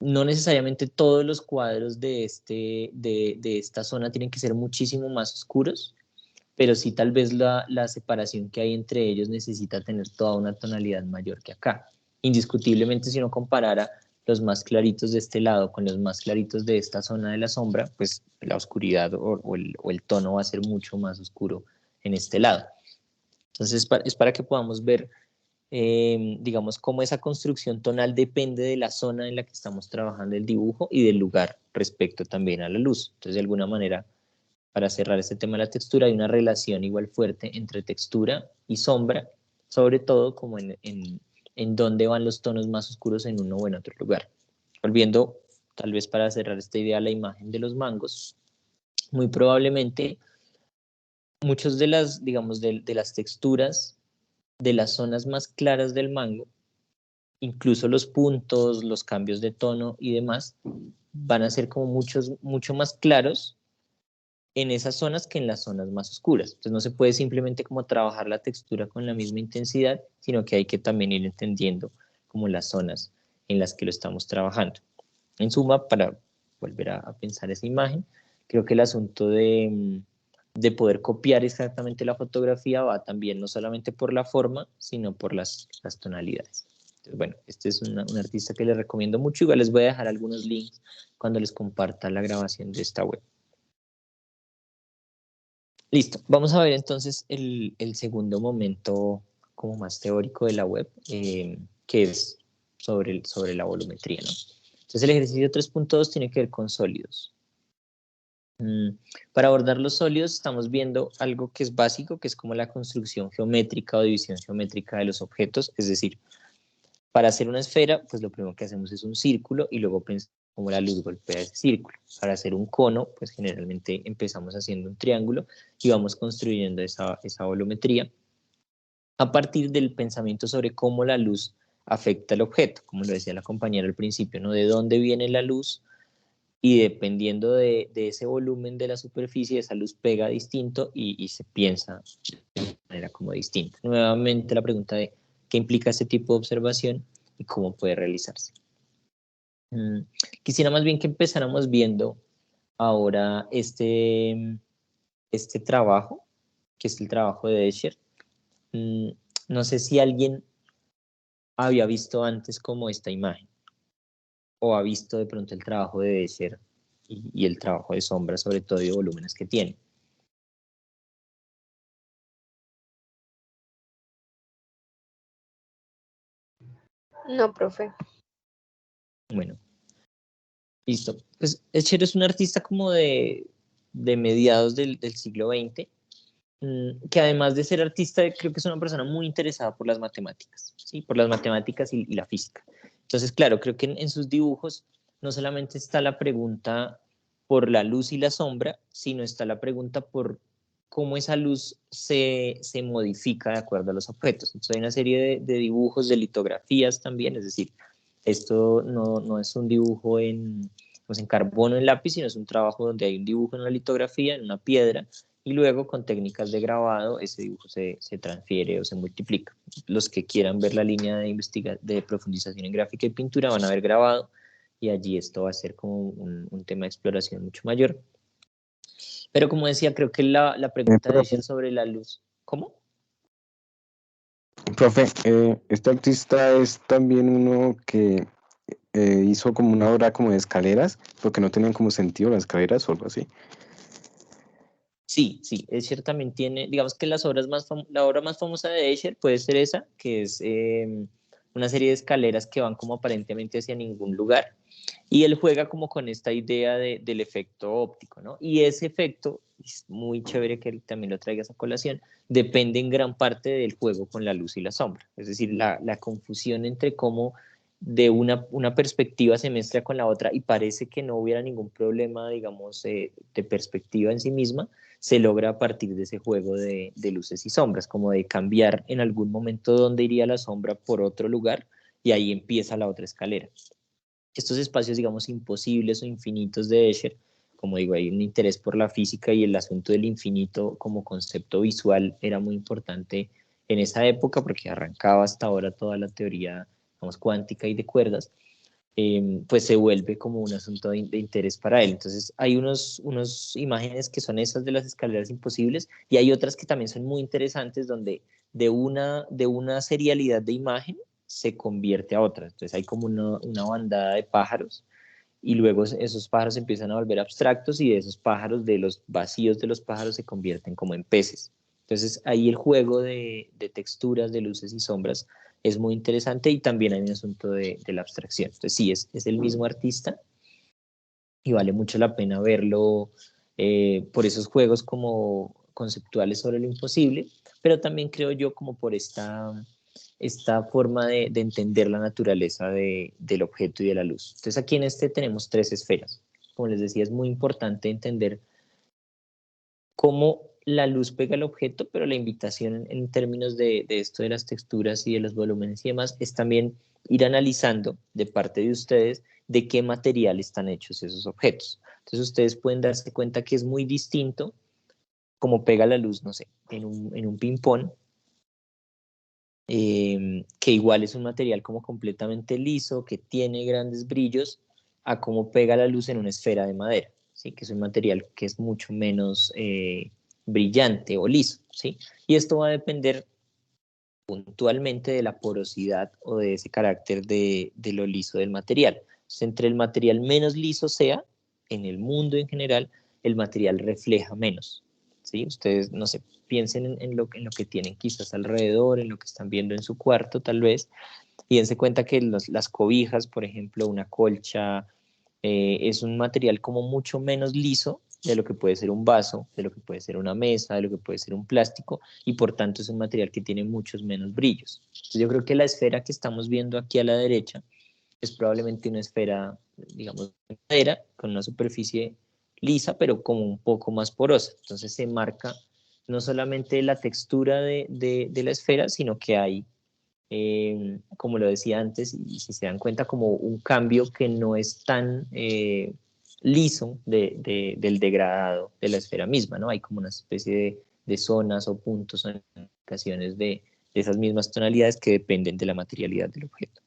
S1: no necesariamente todos los cuadros de esta zona tienen que ser muchísimo más oscuros, pero sí tal vez la separación que hay entre ellos necesita tener toda una tonalidad mayor que acá. Indiscutiblemente, si uno comparara los más claritos de este lado con los más claritos de esta zona de la sombra, pues la oscuridad o el tono va a ser mucho más oscuro en este lado. Entonces, es para que podamos ver digamos, cómo esa construcción tonal depende de la zona en la que estamos trabajando el dibujo y del lugar respecto también a la luz. Entonces, de alguna manera, para cerrar este tema de la textura, hay una relación igual fuerte entre textura y sombra, sobre todo como en dónde van los tonos más oscuros en uno o en otro lugar. Volviendo, tal vez para cerrar esta idea, a la imagen de los mangos, muy probablemente muchos de las, digamos, de las texturas de las zonas más claras del mango, incluso los puntos, los cambios de tono y demás, van a ser como mucho más claros en esas zonas que en las zonas más oscuras. Entonces no se puede simplemente como trabajar la textura con la misma intensidad, sino que hay que también ir entendiendo como las zonas en las que lo estamos trabajando. En suma, para volver a pensar esa imagen, creo que el asunto de poder copiar exactamente la fotografía va también no solamente por la forma, sino por las tonalidades. Entonces, bueno, este es un artista que les recomiendo mucho. Igual les voy a dejar algunos links cuando les comparta la grabación de esta web. Listo, vamos a ver entonces el segundo momento como más teórico de la web, que es sobre la volumetría, ¿no? Entonces el ejercicio 3.2 tiene que ver con sólidos. Para abordar los sólidos estamos viendo algo que es básico, que es como la construcción geométrica o división geométrica de los objetos, es decir, para hacer una esfera, pues lo primero que hacemos es un círculo y luego pensamos cómo la luz golpea ese círculo. Para hacer un cono, pues generalmente empezamos haciendo un triángulo y vamos construyendo esa volumetría a partir del pensamiento sobre cómo la luz afecta al objeto, como lo decía la compañera al principio, ¿no? De dónde viene la luz y dependiendo de ese volumen de la superficie, esa luz pega distinto y se piensa de manera como distinta. Nuevamente la pregunta de qué implica este tipo de observación y cómo puede realizarse. Quisiera más bien que empezáramos viendo ahora este trabajo, que es el trabajo de Escher. No sé si alguien había visto antes como esta imagen o ha visto de pronto el trabajo de Escher y el trabajo de sombra, sobre todo de volúmenes que tiene.
S3: No, profe.
S1: Bueno, listo. Pues Escher es un artista como de mediados del siglo XX, que además de ser artista, creo que es una persona muy interesada por las matemáticas, ¿sí? Por las matemáticas y la física. Entonces, claro, creo que en sus dibujos no solamente está la pregunta por la luz y la sombra, sino está la pregunta por cómo esa luz se modifica de acuerdo a los objetos. Entonces hay una serie de dibujos, de litografías también, es decir, esto no es un dibujo en carbono, en lápiz, sino es un trabajo donde hay un dibujo en una litografía, en una piedra, y luego con técnicas de grabado ese dibujo se transfiere o se multiplica. Los que quieran ver la línea de profundización en gráfica y pintura van a ver grabado, y allí esto va a ser como un tema de exploración mucho mayor. Pero como decía, creo que la pregunta de Escher sobre la luz... ¿Cómo?
S5: Profe, este artista es también uno que hizo como una obra como de escaleras, porque no tenían como sentido las escaleras o algo así.
S1: Sí, sí, Escher también tiene, digamos que la obra más famosa de Escher puede ser esa, que es una serie de escaleras que van como aparentemente hacia ningún lugar, y él juega como con esta idea del efecto óptico, ¿no? Y ese efecto, es muy chévere que él también lo traigas a colación, depende en gran parte del juego con la luz y la sombra, es decir, la confusión entre cómo de una perspectiva se mezcla con la otra y parece que no hubiera ningún problema, digamos, de perspectiva en sí misma, se logra a partir de ese juego de luces y sombras, como de cambiar en algún momento dónde iría la sombra por otro lugar, y ahí empieza la otra escalera. Estos espacios, digamos, imposibles o infinitos de Escher, como digo, hay un interés por la física y el asunto del infinito como concepto visual era muy importante en esa época porque arrancaba hasta ahora toda la teoría, digamos, cuántica y de cuerdas. Pues se vuelve como un asunto de interés para él. Entonces hay unos imágenes que son esas de las escaleras imposibles, y hay otras que también son muy interesantes donde de una serialidad de imagen se convierte a otra. Entonces hay como una bandada de pájaros, y luego esos pájaros empiezan a volver abstractos, y de esos pájaros, de los vacíos de los pájaros, se convierten como en peces. Entonces ahí el juego de texturas, de luces y sombras es muy interesante, y también hay un asunto de la abstracción. Entonces sí, es el mismo artista y vale mucho la pena verlo por esos juegos como conceptuales sobre lo imposible, pero también creo yo como por esta forma de entender la naturaleza del objeto y de la luz. Entonces aquí en este tenemos 3 esferas. Como les decía, es muy importante entender cómo la luz pega al objeto, pero la invitación en términos de esto de las texturas y de los volúmenes y demás es también ir analizando de parte de ustedes de qué material están hechos esos objetos. Entonces ustedes pueden darse cuenta que es muy distinto cómo pega la luz, no sé, en un ping-pong, que igual es un material como completamente liso, que tiene grandes brillos, a cómo pega la luz en una esfera de madera, ¿sí? Que es un material que es mucho menos brillante o liso, ¿sí? Y esto va a depender puntualmente de la porosidad o de ese carácter de lo liso del material. Entonces, entre el material menos liso sea, en el mundo en general, el material refleja menos, ¿sí? Ustedes, no sé, piensen en lo que tienen quizás alrededor, en lo que están viendo en su cuarto tal vez, y dense cuenta que las cobijas, por ejemplo, una colcha, es un material como mucho menos liso de lo que puede ser un vaso, de lo que puede ser una mesa, de lo que puede ser un plástico, y por tanto es un material que tiene muchos menos brillos. Entonces yo creo que la esfera que estamos viendo aquí a la derecha es probablemente una esfera, digamos, de madera, con una superficie lisa, pero como un poco más porosa. Entonces se marca no solamente la textura de la esfera, sino que hay, como lo decía antes, y si se dan cuenta, como un cambio que no es tan liso del degradado de la esfera misma, ¿no? Hay como una especie de zonas o puntos o indicaciones de esas mismas tonalidades que dependen de la materialidad del objeto.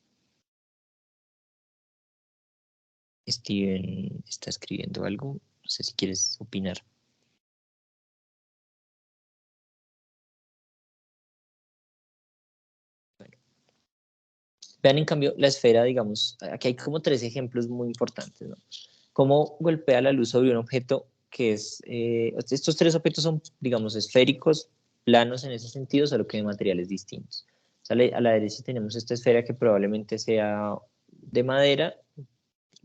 S1: Steven está escribiendo algo, no sé si quieres opinar. Vean en cambio la esfera, digamos, aquí hay como 3 ejemplos muy importantes, ¿no? Cómo golpea la luz sobre un objeto que es, estos 3 objetos son, digamos, esféricos, planos en ese sentido, solo que de materiales distintos. A la derecha tenemos esta esfera que probablemente sea de madera,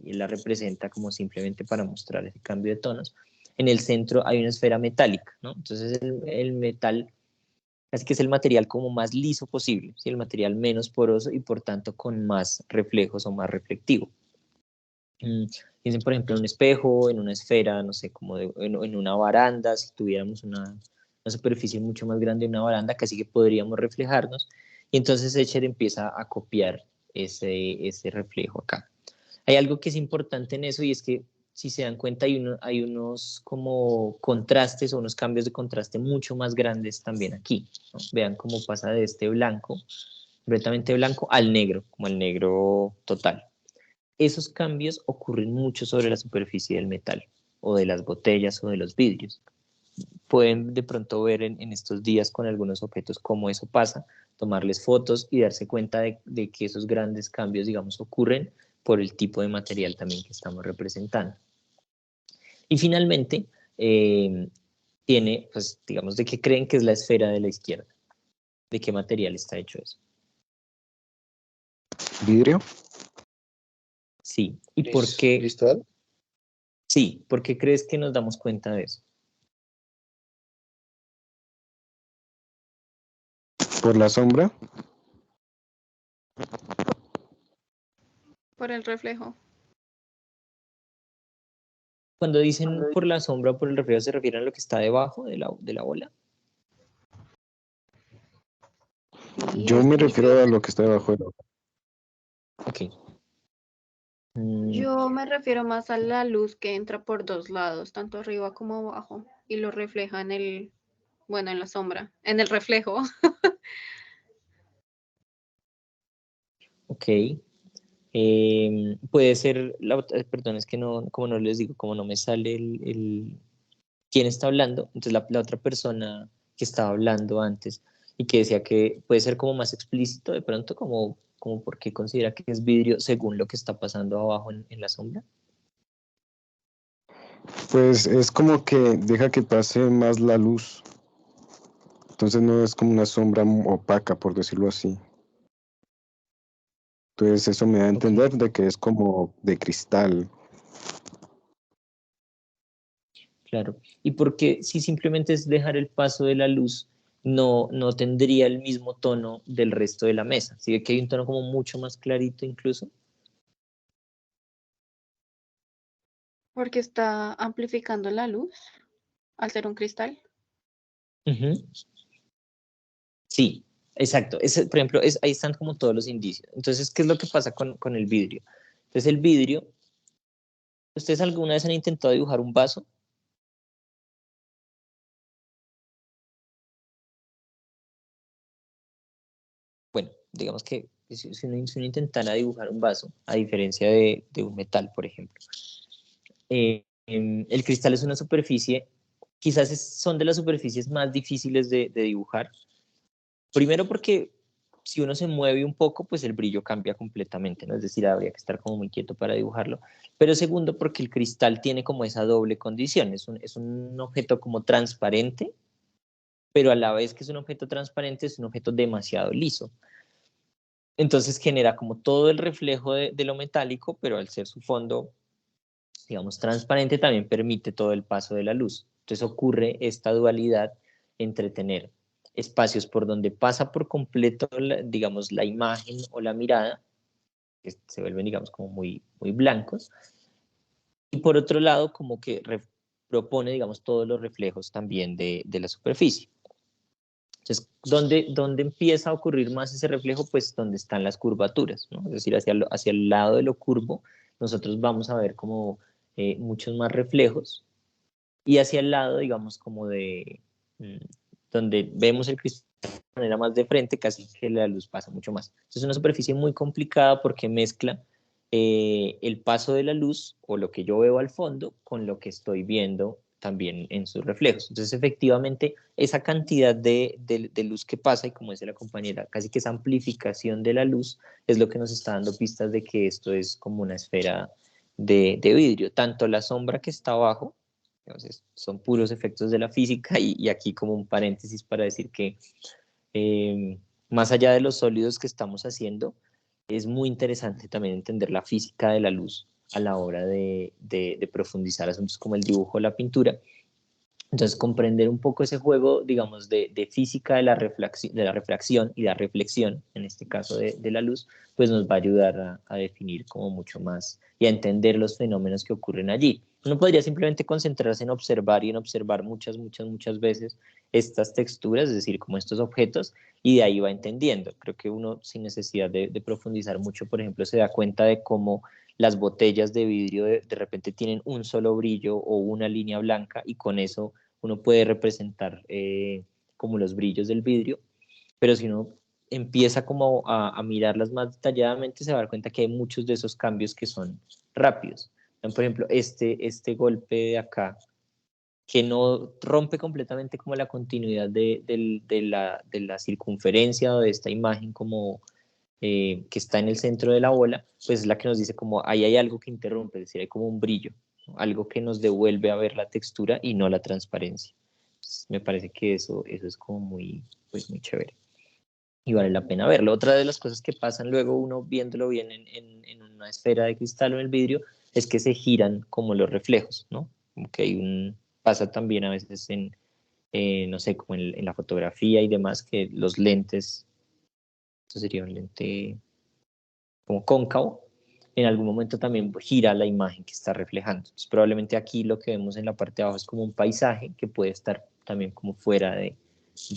S1: y la representa como simplemente para mostrar ese cambio de tonos. En el centro hay una esfera metálica, ¿no? Entonces el metal, así que es el material como más liso posible, ¿sí? El material menos poroso y por tanto con más reflejos o más reflectivo. Piensen, por ejemplo, en un espejo, en una esfera, no sé, como en una baranda, si tuviéramos una superficie mucho más grande de una baranda, casi que podríamos reflejarnos, y entonces Escher empieza a copiar ese reflejo acá. Hay algo que es importante en eso, y es que si se dan cuenta, hay unos como contrastes o unos cambios de contraste mucho más grandes también aquí, ¿no? Vean cómo pasa de este blanco, completamente blanco, al negro, como el negro total. Esos cambios ocurren mucho sobre la superficie del metal, o de las botellas, o de los vidrios. Pueden de pronto ver en estos días con algunos objetos cómo eso pasa, tomarles fotos y darse cuenta de que esos grandes cambios, digamos, ocurren por el tipo de material también que estamos representando. Y finalmente, tiene, pues, digamos, ¿de qué creen que es la esfera de la izquierda? ¿De qué material está hecho eso?
S5: ¿Vidrio?
S1: Sí. ¿Y por qué?
S4: ¿Cristal?
S1: Sí, ¿por qué crees que nos damos cuenta de eso?
S5: ¿Por la sombra?
S3: Por el reflejo.
S1: Cuando dicen por la sombra o por el reflejo, ¿se refieren a lo que está debajo de la bola?
S3: Sí,
S5: Yo
S3: es
S5: me
S3: que
S5: refiero a lo que está debajo de la hoja.
S1: Ok.
S3: yo me refiero más a la luz que entra por dos lados, tanto arriba como abajo, y lo refleja en el, bueno, en la sombra, en el reflejo.
S1: Ok. Puede ser, perdón, es que no, como no les digo, como no me sale quién está hablando, entonces la otra persona que estaba hablando antes y que decía que puede ser como más explícito de pronto, como porque considera que es vidrio según lo que está pasando abajo en la sombra.
S5: Pues es como que deja que pase más la luz. Entonces no es como una sombra opaca, por decirlo así. Entonces eso me da a
S1: Ok,
S5: entender de que es como de cristal.
S1: claro. Y porque si simplemente es dejar el paso de la luz, no tendría el mismo tono del resto de la mesa. ¿Sí ve que hay un tono como mucho más clarito incluso?
S3: Porque está amplificando la luz al ser un cristal.
S1: Ujú. Sí, exacto. Por ejemplo, ahí están como todos los indicios. Entonces, ¿qué es lo que pasa con el vidrio? Entonces, el vidrio, ¿ustedes alguna vez han intentado dibujar un vaso? Bueno, digamos que si uno intentara dibujar un vaso, a diferencia de un metal, por ejemplo, el cristal es una superficie, quizás son de las superficies más difíciles de dibujar. Primero porque si uno se mueve un poco, pues el brillo cambia completamente, ¿no? Es decir, habría que estar como muy quieto para dibujarlo. Pero segundo, porque el cristal tiene como esa doble condición, es un objeto como transparente, pero a la vez que es un objeto transparente, es un objeto demasiado liso. Entonces genera como todo el reflejo de lo metálico, pero al ser su fondo, digamos, transparente, también permite todo el paso de la luz. Entonces ocurre esta dualidad entre tener espacios por donde pasa por completo, digamos, la imagen o la mirada, que se vuelven, digamos, como muy blancos, y por otro lado, como que propone, digamos, todos los reflejos también de la superficie. Entonces, ¿dónde empieza a ocurrir más ese reflejo? Pues donde están las curvaturas, ¿no? Es decir, hacia el lado de lo curvo, nosotros vamos a ver como muchos más reflejos, y hacia el lado, digamos, como mm, donde vemos el cristal de manera más de frente, casi que la luz pasa mucho más. Entonces es una superficie muy complicada porque mezcla el paso de la luz o lo que yo veo al fondo con lo que estoy viendo también en sus reflejos. Entonces efectivamente esa cantidad de luz que pasa, y como dice la compañera, casi que esa amplificación de la luz es lo que nos está dando pistas de que esto es como una esfera de vidrio. Tanto la sombra que está abajo, entonces, son puros efectos de la física, y aquí como un paréntesis para decir que más allá de los sólidos que estamos haciendo, es muy interesante también entender la física de la luz a la hora de profundizar asuntos como el dibujo o la pintura. Entonces, comprender un poco ese juego, digamos, de física de la refracción y la reflexión, en este caso de la luz, pues nos va a ayudar a definir como mucho más y a entender los fenómenos que ocurren allí. Uno podría simplemente concentrarse en observar y en observar muchas veces estas texturas, es decir, como estos objetos, y de ahí va entendiendo. Creo que uno, sin necesidad de profundizar mucho, por ejemplo, se da cuenta de cómo las botellas de vidrio de repente tienen un solo brillo o una línea blanca y con eso uno puede representar como los brillos del vidrio, pero si uno empieza como a mirarlas más detalladamente se va a dar cuenta que hay muchos de esos cambios que son rápidos. Por ejemplo, este golpe de acá, que no rompe completamente como la continuidad de la circunferencia o de esta imagen como que está en el centro de la bola, pues es la que nos dice como ahí hay algo que interrumpe, es decir, hay como un brillo, ¿no? Algo que nos devuelve a ver la textura y no la transparencia. Entonces, me parece que eso es como muy, pues muy chévere y vale la pena verlo. Otra de las cosas que pasan luego uno viéndolo bien en una esfera de cristal o en el vidrio es que se giran como los reflejos, ¿no? Como que hay pasa también a veces no sé, como en la fotografía y demás, que los lentes, esto sería un lente como cóncavo, en algún momento también gira la imagen que está reflejando. Entonces, probablemente aquí lo que vemos en la parte de abajo es como un paisaje que puede estar también como fuera de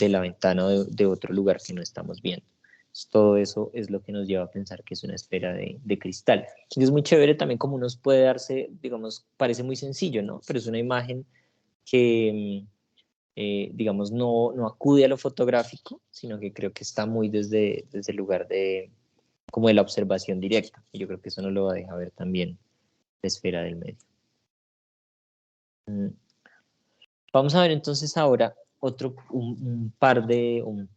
S1: la ventana o de otro lugar que no estamos viendo. Entonces, todo eso es lo que nos lleva a pensar que es una esfera de cristal. Y es muy chévere también como nos puede darse, digamos, parece muy sencillo, ¿no? Pero es una imagen que, digamos, no acude a lo fotográfico, sino que creo que está muy desde el lugar como de la observación directa. Y yo creo que eso nos lo deja ver también la esfera del medio. Vamos a ver entonces ahora un par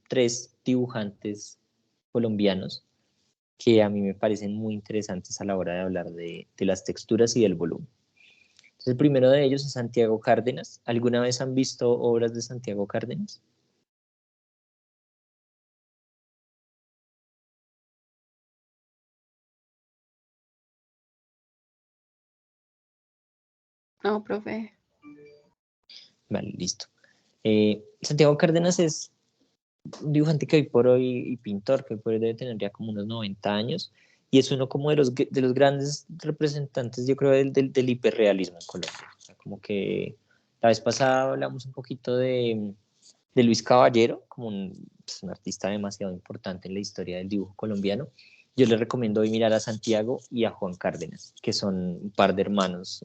S1: tres dibujantes colombianos que a mí me parecen muy interesantes a la hora de hablar de las texturas y del volumen. Entonces, el primero de ellos es Santiago Cárdenas. ¿Alguna vez han visto obras de Santiago Cárdenas?
S3: No, profe.
S1: Vale, listo. Santiago Cárdenas es un dibujante que hoy por hoy, y pintor, que hoy por hoy debe tener ya como unos 90 años, y es uno como de los grandes representantes, yo creo, del hiperrealismo en Colombia. O sea, como que la vez pasada hablamos un poquito de Luis Caballero, como pues, un artista demasiado importante en la historia del dibujo colombiano. Yo les recomiendo hoy mirar a Santiago y a Juan Cárdenas, que son un par de hermanos,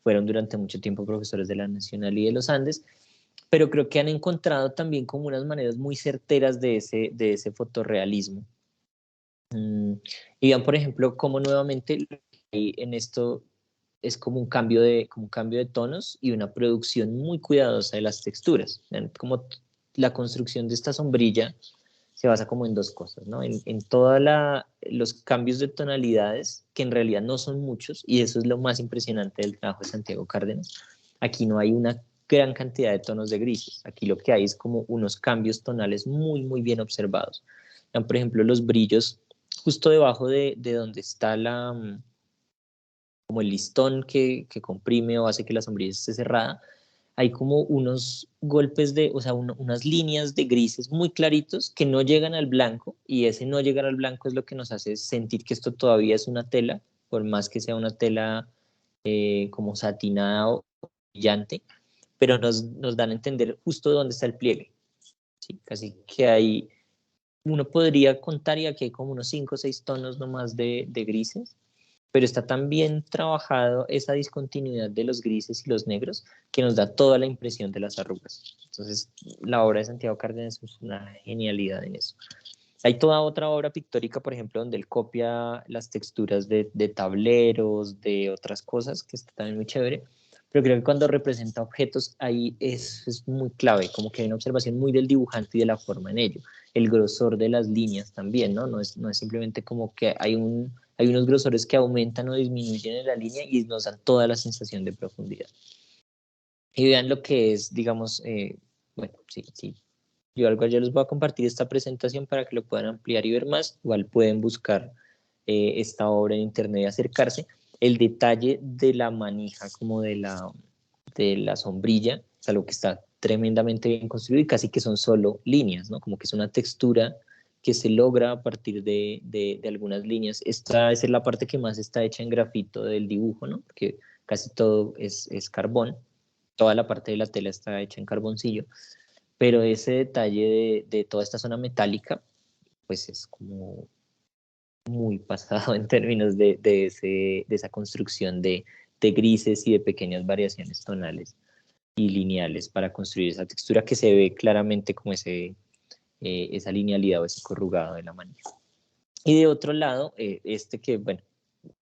S1: fueron durante mucho tiempo profesores de la Nacional y de los Andes, pero creo que han encontrado también como unas maneras muy certeras de ese fotorrealismo. Y vean, por ejemplo, cómo nuevamente en esto es como un cambio de tonos y una producción muy cuidadosa de las texturas. Vean, como la construcción de esta sombrilla se basa como en dos cosas, ¿no? En todos los cambios de tonalidades, que en realidad no son muchos, y eso es lo más impresionante del trabajo de Santiago Cárdenas. Aquí no hay una gran cantidad de tonos de grises. Aquí lo que hay es como unos cambios tonales muy, muy bien observados. Vean, por ejemplo, los brillos justo debajo de donde está como el listón que comprime o hace que la sombrilla esté cerrada, hay como unos golpes o sea, unas líneas de grises muy claritos que no llegan al blanco, y ese no llegar al blanco es lo que nos hace sentir que esto todavía es una tela, por más que sea una tela como satinada o brillante, pero nos dan a entender justo dónde está el pliegue. ¿Sí? Casi que uno podría contar y aquí hay como unos 5 o 6 tonos nomás de grises, pero está tan bien trabajado esa discontinuidad de los grises y los negros que nos da toda la impresión de las arrugas. Entonces, la obra de Santiago Cárdenas es una genialidad en eso. Hay toda otra obra pictórica, por ejemplo, donde él copia las texturas de tableros, de otras cosas, que está también muy chévere, pero creo que cuando representa objetos ahí es muy clave, como que hay una observación muy del dibujante y de la forma en ello. El grosor de las líneas también, ¿no? No es simplemente como que hay unos grosores que aumentan o disminuyen en la línea y nos dan toda la sensación de profundidad. Y vean lo que es, digamos, bueno, sí. Yo les voy a compartir esta presentación para que lo puedan ampliar y ver más. Igual pueden buscar esta obra en internet y acercarse. El detalle de la manija, como de la sombrilla, es algo que está tremendamente bien construido y casi que son solo líneas, ¿no? Como que es una textura que se logra a partir de algunas líneas. Esta es la parte que más está hecha en grafito del dibujo, ¿no? Porque casi todo es carbón. Toda la parte de la tela está hecha en carboncillo, pero ese detalle de toda esta zona metálica, pues es como muy pasado en términos de esa construcción de grises y de pequeñas variaciones tonales y lineales para construir esa textura que se ve claramente como esa linealidad o ese corrugado de la manija. Y de otro lado, que, bueno,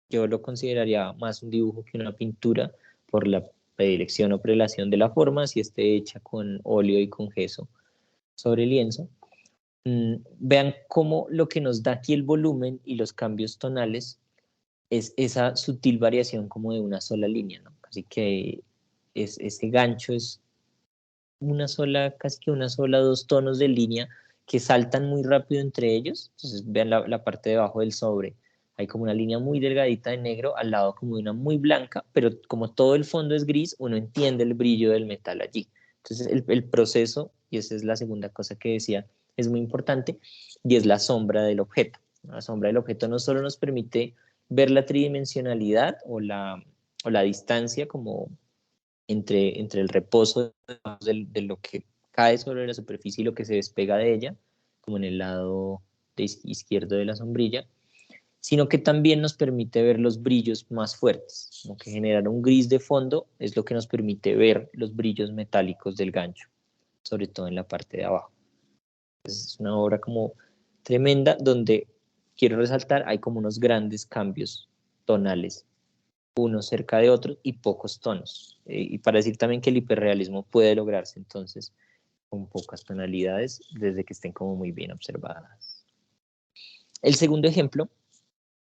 S1: yo lo consideraría más un dibujo que una pintura por la predilección o prelación de la forma, si esté hecha con óleo y con gesso sobre lienzo. Vean cómo lo que nos da aquí el volumen y los cambios tonales es esa sutil variación como de una sola línea, ¿no? Así que ese gancho es casi que una sola, dos tonos de línea que saltan muy rápido entre ellos. Entonces vean la parte de abajo del sobre. Hay como una línea muy delgadita de negro al lado como de una muy blanca, pero como todo el fondo es gris, uno entiende el brillo del metal allí. Entonces el proceso, y esa es la segunda cosa que decía, es muy importante, y es la sombra del objeto. La sombra del objeto no solo nos permite ver la tridimensionalidad o la distancia como entre el reposo de lo que cae sobre la superficie y lo que se despega de ella, como en el lado izquierdo de la sombrilla, sino que también nos permite ver los brillos más fuertes, como que generar un gris de fondo es lo que nos permite ver los brillos metálicos del gancho, sobre todo en la parte de abajo. Es una obra como tremenda donde, quiero resaltar, hay como unos grandes cambios tonales, unos cerca de otros y pocos tonos. Y para decir también que el hiperrealismo puede lograrse entonces con pocas tonalidades desde que estén como muy bien observadas. El segundo ejemplo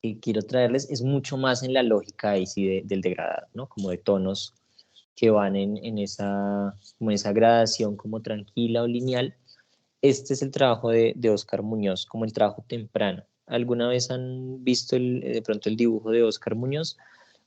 S1: que quiero traerles es mucho más en la lógica ahí sí del degradado, ¿no? Como de tonos que van en esa gradación como tranquila o lineal. Este es el trabajo de Óscar Muñoz, como el trabajo temprano. ¿Alguna vez han visto de pronto el dibujo de Óscar Muñoz?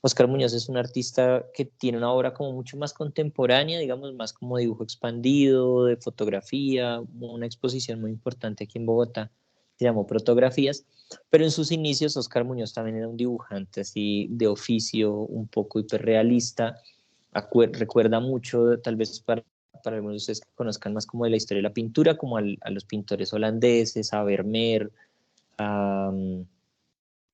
S1: Óscar Muñoz es un artista que tiene una obra como mucho más contemporánea, digamos, más como dibujo expandido, de fotografía, una exposición muy importante aquí en Bogotá, se llamó Protografías, pero en sus inicios Óscar Muñoz también era un dibujante así de oficio, un poco hiperrealista, recuerda mucho, tal vez para algunos de ustedes que conozcan más como de la historia de la pintura, como a los pintores holandeses, a Vermeer,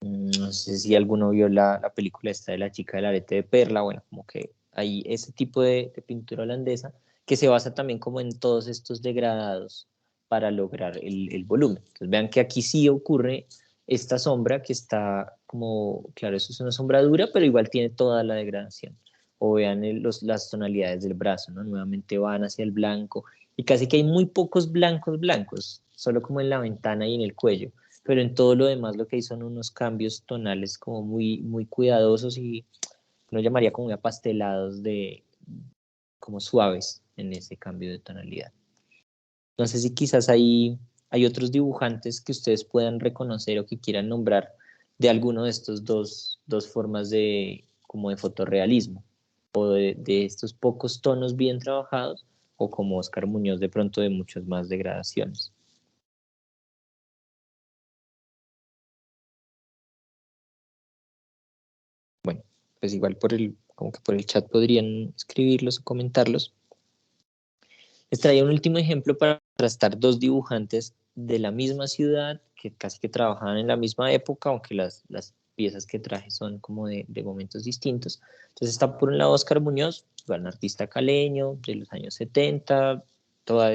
S1: no sé si alguno vio la película esta de la chica del arete de perla, bueno, como que hay ese tipo de pintura holandesa que se basa también como en todos estos degradados para lograr el volumen. Entonces vean que aquí sí ocurre esta sombra que está como, claro, eso es una sombra dura, pero igual tiene toda la degradación. O vean las tonalidades del brazo, ¿no? Nuevamente van hacia el blanco y casi que hay muy pocos blancos, solo como en la ventana y en el cuello, pero en todo lo demás lo que hay son unos cambios tonales como muy, muy cuidadosos y uno llamaría como muy apastelados, como suaves en ese cambio de tonalidad. No sé si quizás hay otros dibujantes que ustedes puedan reconocer o que quieran nombrar de alguno de estos dos formas como de fotorrealismo, o de estos pocos tonos bien trabajados, o como Óscar Muñoz de pronto de muchas más degradaciones. Bueno, pues igual como que por el chat podrían escribirlos o comentarlos. Les traía un último ejemplo para contrastar dos dibujantes de la misma ciudad que casi que trabajaban en la misma época, aunque las piezas que traje son como de momentos distintos. Entonces está por un lado Óscar Muñoz, un artista caleño de los años 70, todo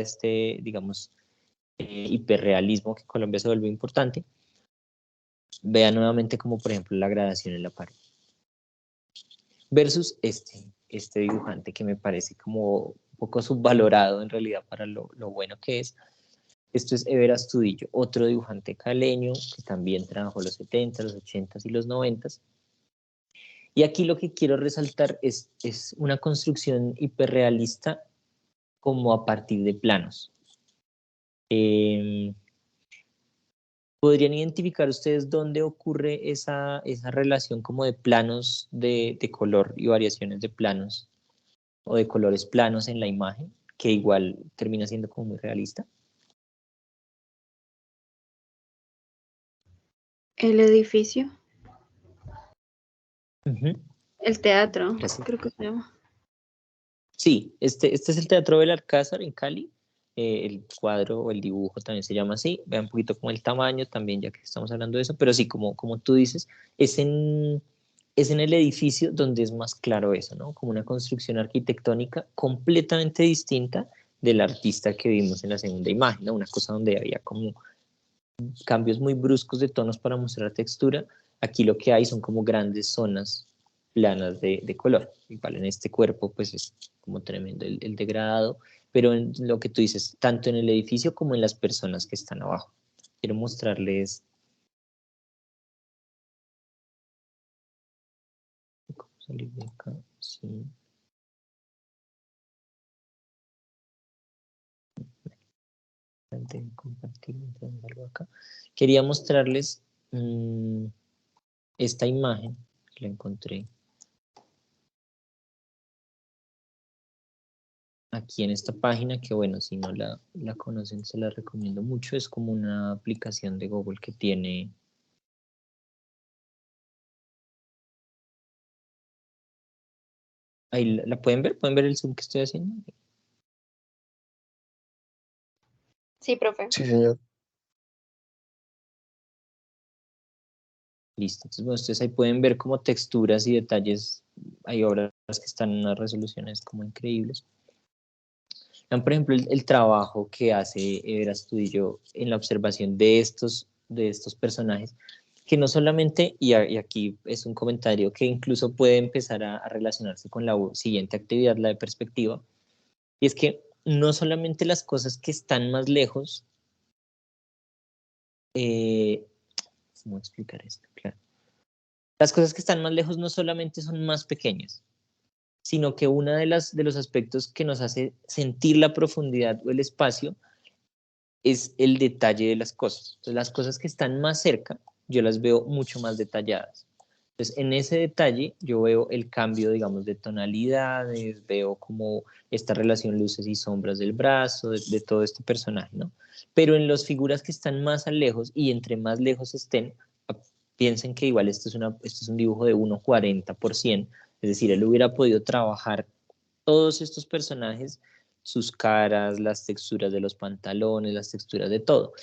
S1: digamos, hiperrealismo que en Colombia se volvió importante. Vean nuevamente como por ejemplo la gradación en la pared. Versus este dibujante que me parece como un poco subvalorado en realidad para lo bueno que es. Esto es Ever Astudillo, otro dibujante caleño que también trabajó los 70, los 80 y los 90. Y aquí lo que quiero resaltar es una construcción hiperrealista como a partir de planos. ¿Podrían identificar ustedes dónde ocurre esa relación como de planos de color y variaciones de planos o de colores planos en la imagen, que igual termina siendo como muy realista?
S3: El edificio,
S1: Uh-huh.
S3: el teatro,
S1: Gracias.
S3: creo que se llama.
S1: Sí, este es el Teatro del Alcázar en Cali. el cuadro o el dibujo también se llama así, vean un poquito como el tamaño también, ya que estamos hablando de eso, pero sí, como tú dices, es en el edificio donde es más claro eso, ¿no? Como una construcción arquitectónica completamente distinta del artista que vimos en la segunda imagen, ¿no? Una cosa donde había como cambios muy bruscos de tonos para mostrar textura. Aquí lo que hay son como grandes zonas planas de color. Igual en este cuerpo pues es como tremendo el degradado, pero en lo que tú dices, tanto en el edificio como en las personas que están abajo. Quiero mostrarles cómo salir de acá. Sí. De compartir algo acá. Quería mostrarles esta imagen que la encontré aquí en esta página, que bueno, si no la conocen se la recomiendo mucho. Es como una aplicación de Google que tiene ahí la pueden ver el zoom que estoy haciendo.
S3: Sí, profe.
S4: Sí, señor.
S1: Listo, entonces bueno, ustedes ahí pueden ver como texturas y detalles. Hay obras que están en unas resoluciones como increíbles. Vean, por ejemplo, el trabajo que hace Ever Astudillo en la observación de estos personajes, que no solamente, y aquí es un comentario que incluso puede empezar a relacionarse con la siguiente actividad, la de perspectiva, y es que no solamente las cosas que están más lejos, ¿cómo explicar esto? Claro. Las cosas que están más lejos no solamente son más pequeñas, sino que uno de los aspectos que nos hace sentir la profundidad o el espacio es el detalle de las cosas. Entonces, las cosas que están más cerca, yo las veo mucho más detalladas. Entonces, en ese detalle yo veo el cambio, digamos, de tonalidades, veo como esta relación luces y sombras del brazo, de todo este personaje, ¿no? Pero en las figuras que están más a lejos y entre más lejos estén, piensen que igual esto es un dibujo de 1,40%, es decir, él hubiera podido trabajar todos estos personajes, sus caras, las texturas de los pantalones, las texturas de todo.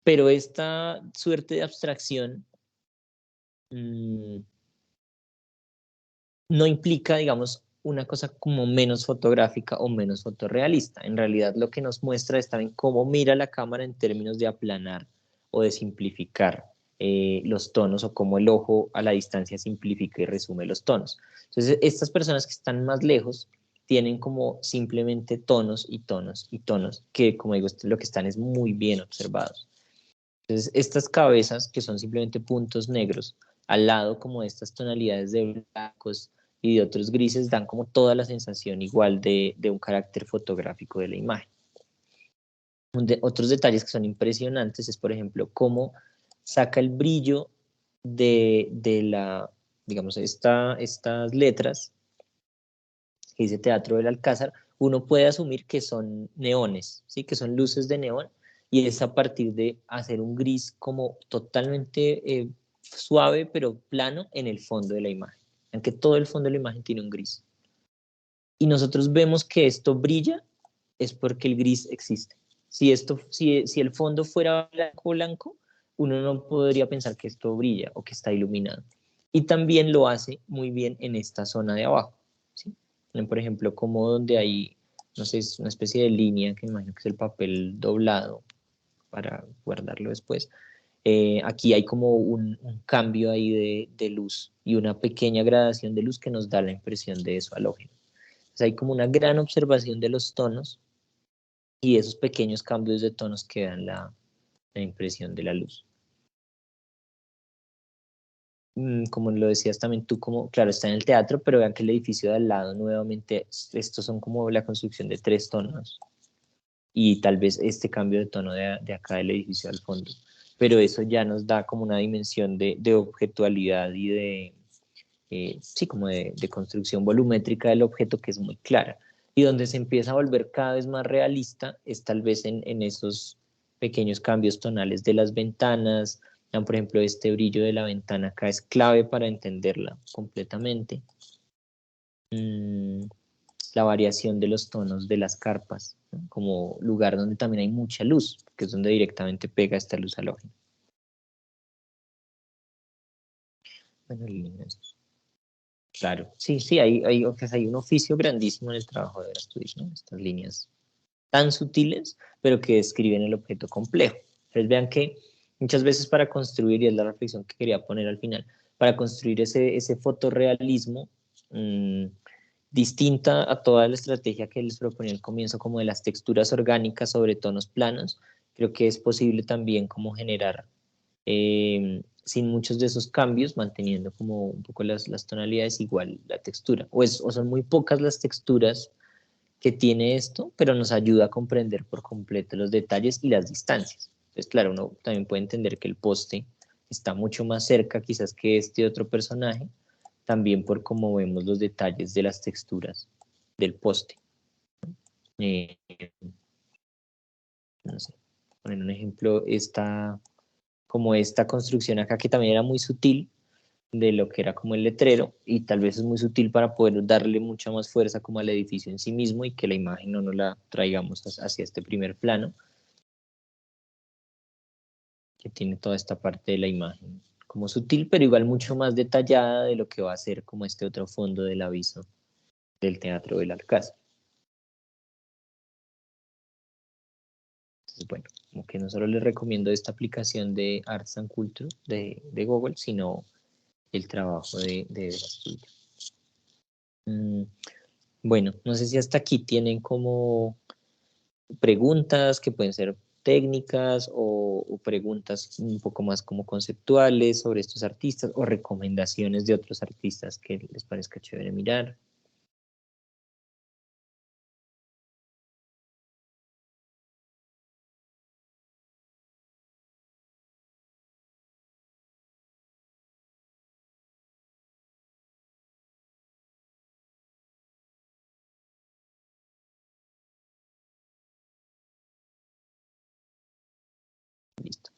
S1: Pero esta suerte de abstracción no implica, digamos, una cosa como menos fotográfica o menos fotorrealista. En realidad lo que nos muestra es también cómo mira la cámara en términos de aplanar o de simplificar los tonos, o cómo el ojo a la distancia simplifica y resume los tonos. Entonces, estas personas que están más lejos tienen como simplemente tonos y tonos y tonos, que como digo, lo que están es muy bien observados. Entonces, estas cabezas, que son simplemente puntos negros, al lado como de estas tonalidades de blancos y de otros grises, dan como toda la sensación igual de un carácter fotográfico de la imagen. Otros detalles que son impresionantes es, por ejemplo, cómo saca el brillo de la, digamos, estas letras que dice Teatro del Alcázar. Uno puede asumir que son neones, ¿sí? Que son luces de neón, y es a partir de hacer un gris como totalmente suave pero plano en el fondo de la imagen, aunque todo el fondo de la imagen tiene un gris. Y nosotros vemos que esto brilla es porque el gris existe. Si el fondo fuera blanco, blanco, uno no podría pensar que esto brilla o que está iluminado. Y también lo hace muy bien en esta zona de abajo, ¿sí? Por ejemplo, como donde hay, no sé, es una especie de línea que me imagino que es el papel doblado para guardarlo después. Aquí hay como un cambio ahí de luz y una pequeña gradación de luz que nos da la impresión de eso halógeno. Entonces hay como una gran observación de los tonos y esos pequeños cambios de tonos que dan la impresión de la luz. Como lo decías también tú, como, claro, está en el teatro, pero vean que el edificio de al lado, nuevamente, estos son como la construcción de 3 tonos, y tal vez este cambio de tono de acá del edificio al fondo, pero eso ya nos da como una dimensión de objetualidad y sí, como de construcción volumétrica del objeto que es muy clara, y donde se empieza a volver cada vez más realista es tal vez en esos pequeños cambios tonales de las ventanas. Por ejemplo, este brillo de la ventana acá es clave para entenderla completamente. la variación de los tonos de las carpas, ¿no? Como lugar donde también hay mucha luz, que es donde directamente pega esta luz halógena. Bueno, líneas. Claro, sí, sí, hay un oficio grandísimo en el trabajo de Verastudillo, ¿no? Estas líneas tan sutiles, pero que describen el objeto complejo. Entonces vean que muchas veces para construir, y es la reflexión que quería poner al final, para construir ese fotorrealismo distinta a toda la estrategia que les proponía al comienzo, como de las texturas orgánicas sobre tonos planos, creo que es posible también como generar sin muchos de esos cambios, manteniendo como un poco las tonalidades, igual la textura, o son muy pocas las texturas que tiene esto, pero nos ayuda a comprender por completo los detalles y las distancias. Entonces, claro, uno también puede entender que el poste está mucho más cerca quizás que este otro personaje, también por cómo vemos los detalles de las texturas del poste. Eh, no sé, poner un ejemplo, como esta construcción acá que también era muy sutil, de lo que era como el letrero, y tal vez es muy sutil para poder darle mucha más fuerza como al edificio en sí mismo y que la imagen no nos la traigamos hacia este primer plano, que tiene toda esta parte de la imagen como sutil, pero igual mucho más detallada de lo que va a ser como este otro fondo del aviso del Teatro del Alcázar. Entonces, bueno, como que no solo les recomiendo esta aplicación de Arts and Culture de Google, sino el trabajo de Verastudillo. Bueno, no sé si hasta aquí tienen como preguntas que pueden ser técnicas o preguntas un poco más como conceptuales sobre estos artistas o recomendaciones de otros artistas que les parezca chévere mirar. Listo.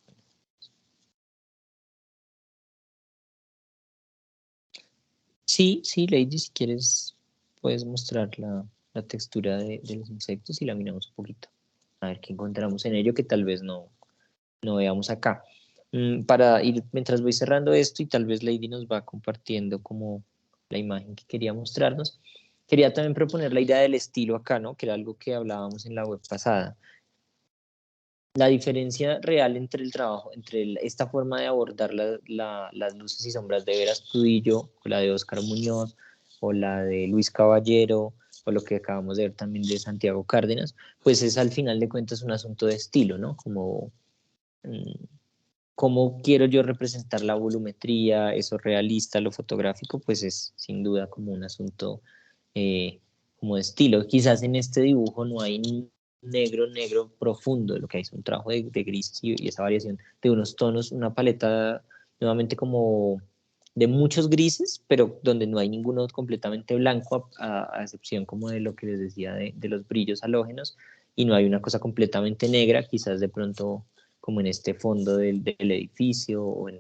S1: Sí, sí, Lady, si quieres puedes mostrar la textura de los insectos y la miramos un poquito. A ver qué encontramos en ello que tal vez no veamos acá. Para ir, mientras voy cerrando esto y tal vez Lady nos va compartiendo como la imagen que quería mostrarnos, quería también proponer la idea del estilo acá, ¿no? Que era algo que hablábamos en la web pasada. La diferencia real entre el trabajo, entre esta forma de abordar las luces y sombras de Vera Astudillo, o la de Óscar Muñoz, o la de Luis Caballero, o lo que acabamos de ver también de Santiago Cárdenas, pues es al final de cuentas un asunto de estilo, ¿no? Como cómo quiero yo representar la volumetría, eso realista, lo fotográfico, pues es sin duda como un asunto como de estilo. Quizás en este dibujo no hay negro profundo, lo que hay es un trabajo de gris y esa variación de unos tonos, una paleta nuevamente como de muchos grises, pero donde no hay ninguno completamente blanco, a excepción como de lo que les decía de los brillos halógenos, y no hay una cosa completamente negra, quizás de pronto como en este fondo del edificio o en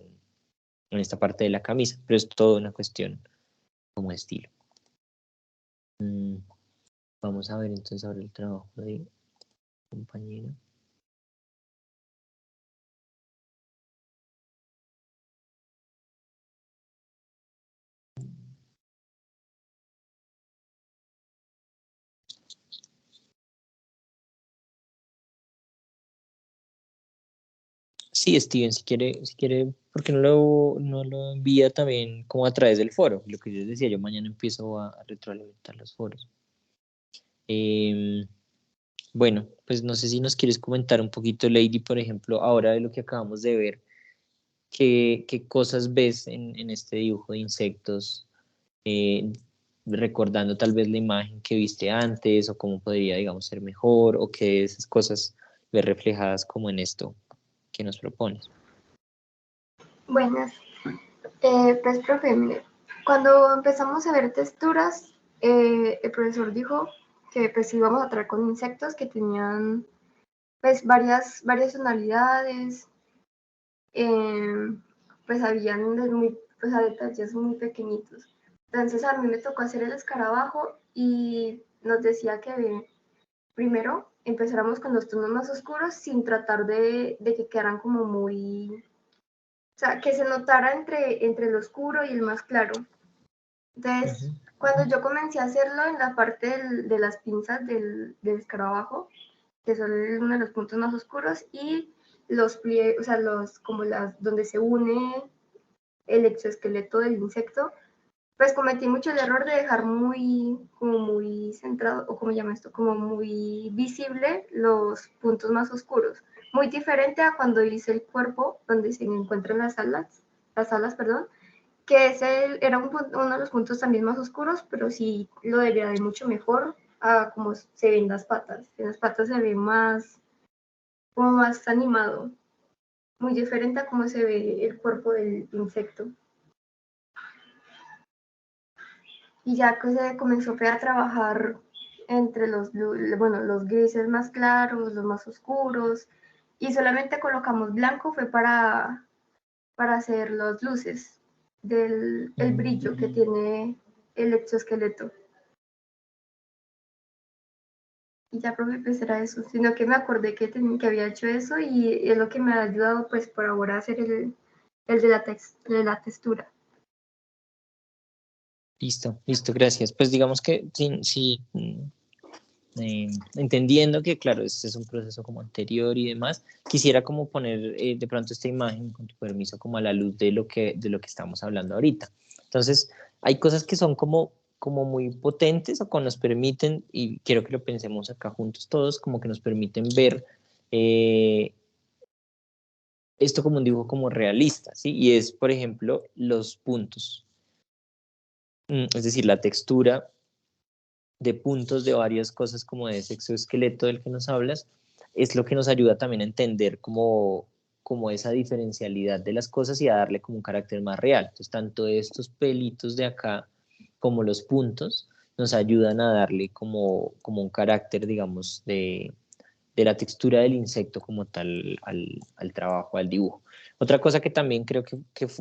S1: esta parte de la camisa, pero es toda una cuestión como de estilo. Vamos a ver entonces ahora el trabajo de compañero. Sí, Steven, si quiere, porque no lo envía también como a través del foro? Lo que yo les decía, yo mañana empiezo a retroalimentar los foros. Bueno, pues no sé si nos quieres comentar un poquito, Lady, por ejemplo, ahora de lo que acabamos de ver, ¿qué cosas ves en este dibujo de insectos? eh, Recordando tal vez la imagen que viste antes o cómo podría, digamos, ser mejor o que esas cosas ves reflejadas como en esto que nos propones.
S2: Buenas. Pues, profe, mire, cuando empezamos a ver texturas, el profesor dijo que pues íbamos a tratar con insectos que tenían pues varias tonalidades, pues habían pues, a detalles muy pequeñitos. Entonces a mí me tocó hacer el escarabajo y nos decía que primero empezáramos con los tonos más oscuros sin tratar de que quedaran como muy, o sea, que se notara entre el oscuro y el más claro. Entonces, cuando yo comencé a hacerlo en la parte de las pinzas del escarabajo, que son uno de los puntos más oscuros, y los pliegues, o sea, como donde se une el exoesqueleto del insecto, pues cometí mucho el error de dejar como muy centrado, o como llama esto, como muy visible los puntos más oscuros. Muy diferente a cuando hice el cuerpo, donde se encuentran las alas, perdón, que ese era uno de los puntos también más oscuros, pero sí lo degradé mucho mejor a como se ven las patas. En las patas se ve como más animado, muy diferente a cómo se ve el cuerpo del insecto. Y ya que se comenzó a trabajar entre los grises más claros, los más oscuros, y solamente colocamos blanco fue para hacer las luces del el brillo que tiene el exoesqueleto. Y ya, profe, pues era eso, sino que me acordé que había hecho eso y es lo que me ha ayudado pues por ahora a hacer el de la textura.
S1: Listo, gracias. Pues digamos que entendiendo que, claro, este es un proceso como anterior y demás, quisiera como poner de pronto esta imagen, con tu permiso, como a la luz de lo que estamos hablando ahorita. Entonces, hay cosas que son como muy potentes o que nos permiten, y quiero que lo pensemos acá juntos todos, como que nos permiten ver esto como un dibujo como realista, ¿sí? Y es, por ejemplo, los puntos. Es decir, la textura de puntos de varias cosas como de ese exoesqueleto del que nos hablas, es lo que nos ayuda también a entender como esa diferencialidad de las cosas y a darle como un carácter más real. Entonces, tanto estos pelitos de acá como los puntos nos ayudan a darle como un carácter, digamos, de la textura del insecto como tal al trabajo, al dibujo. Otra cosa que también creo que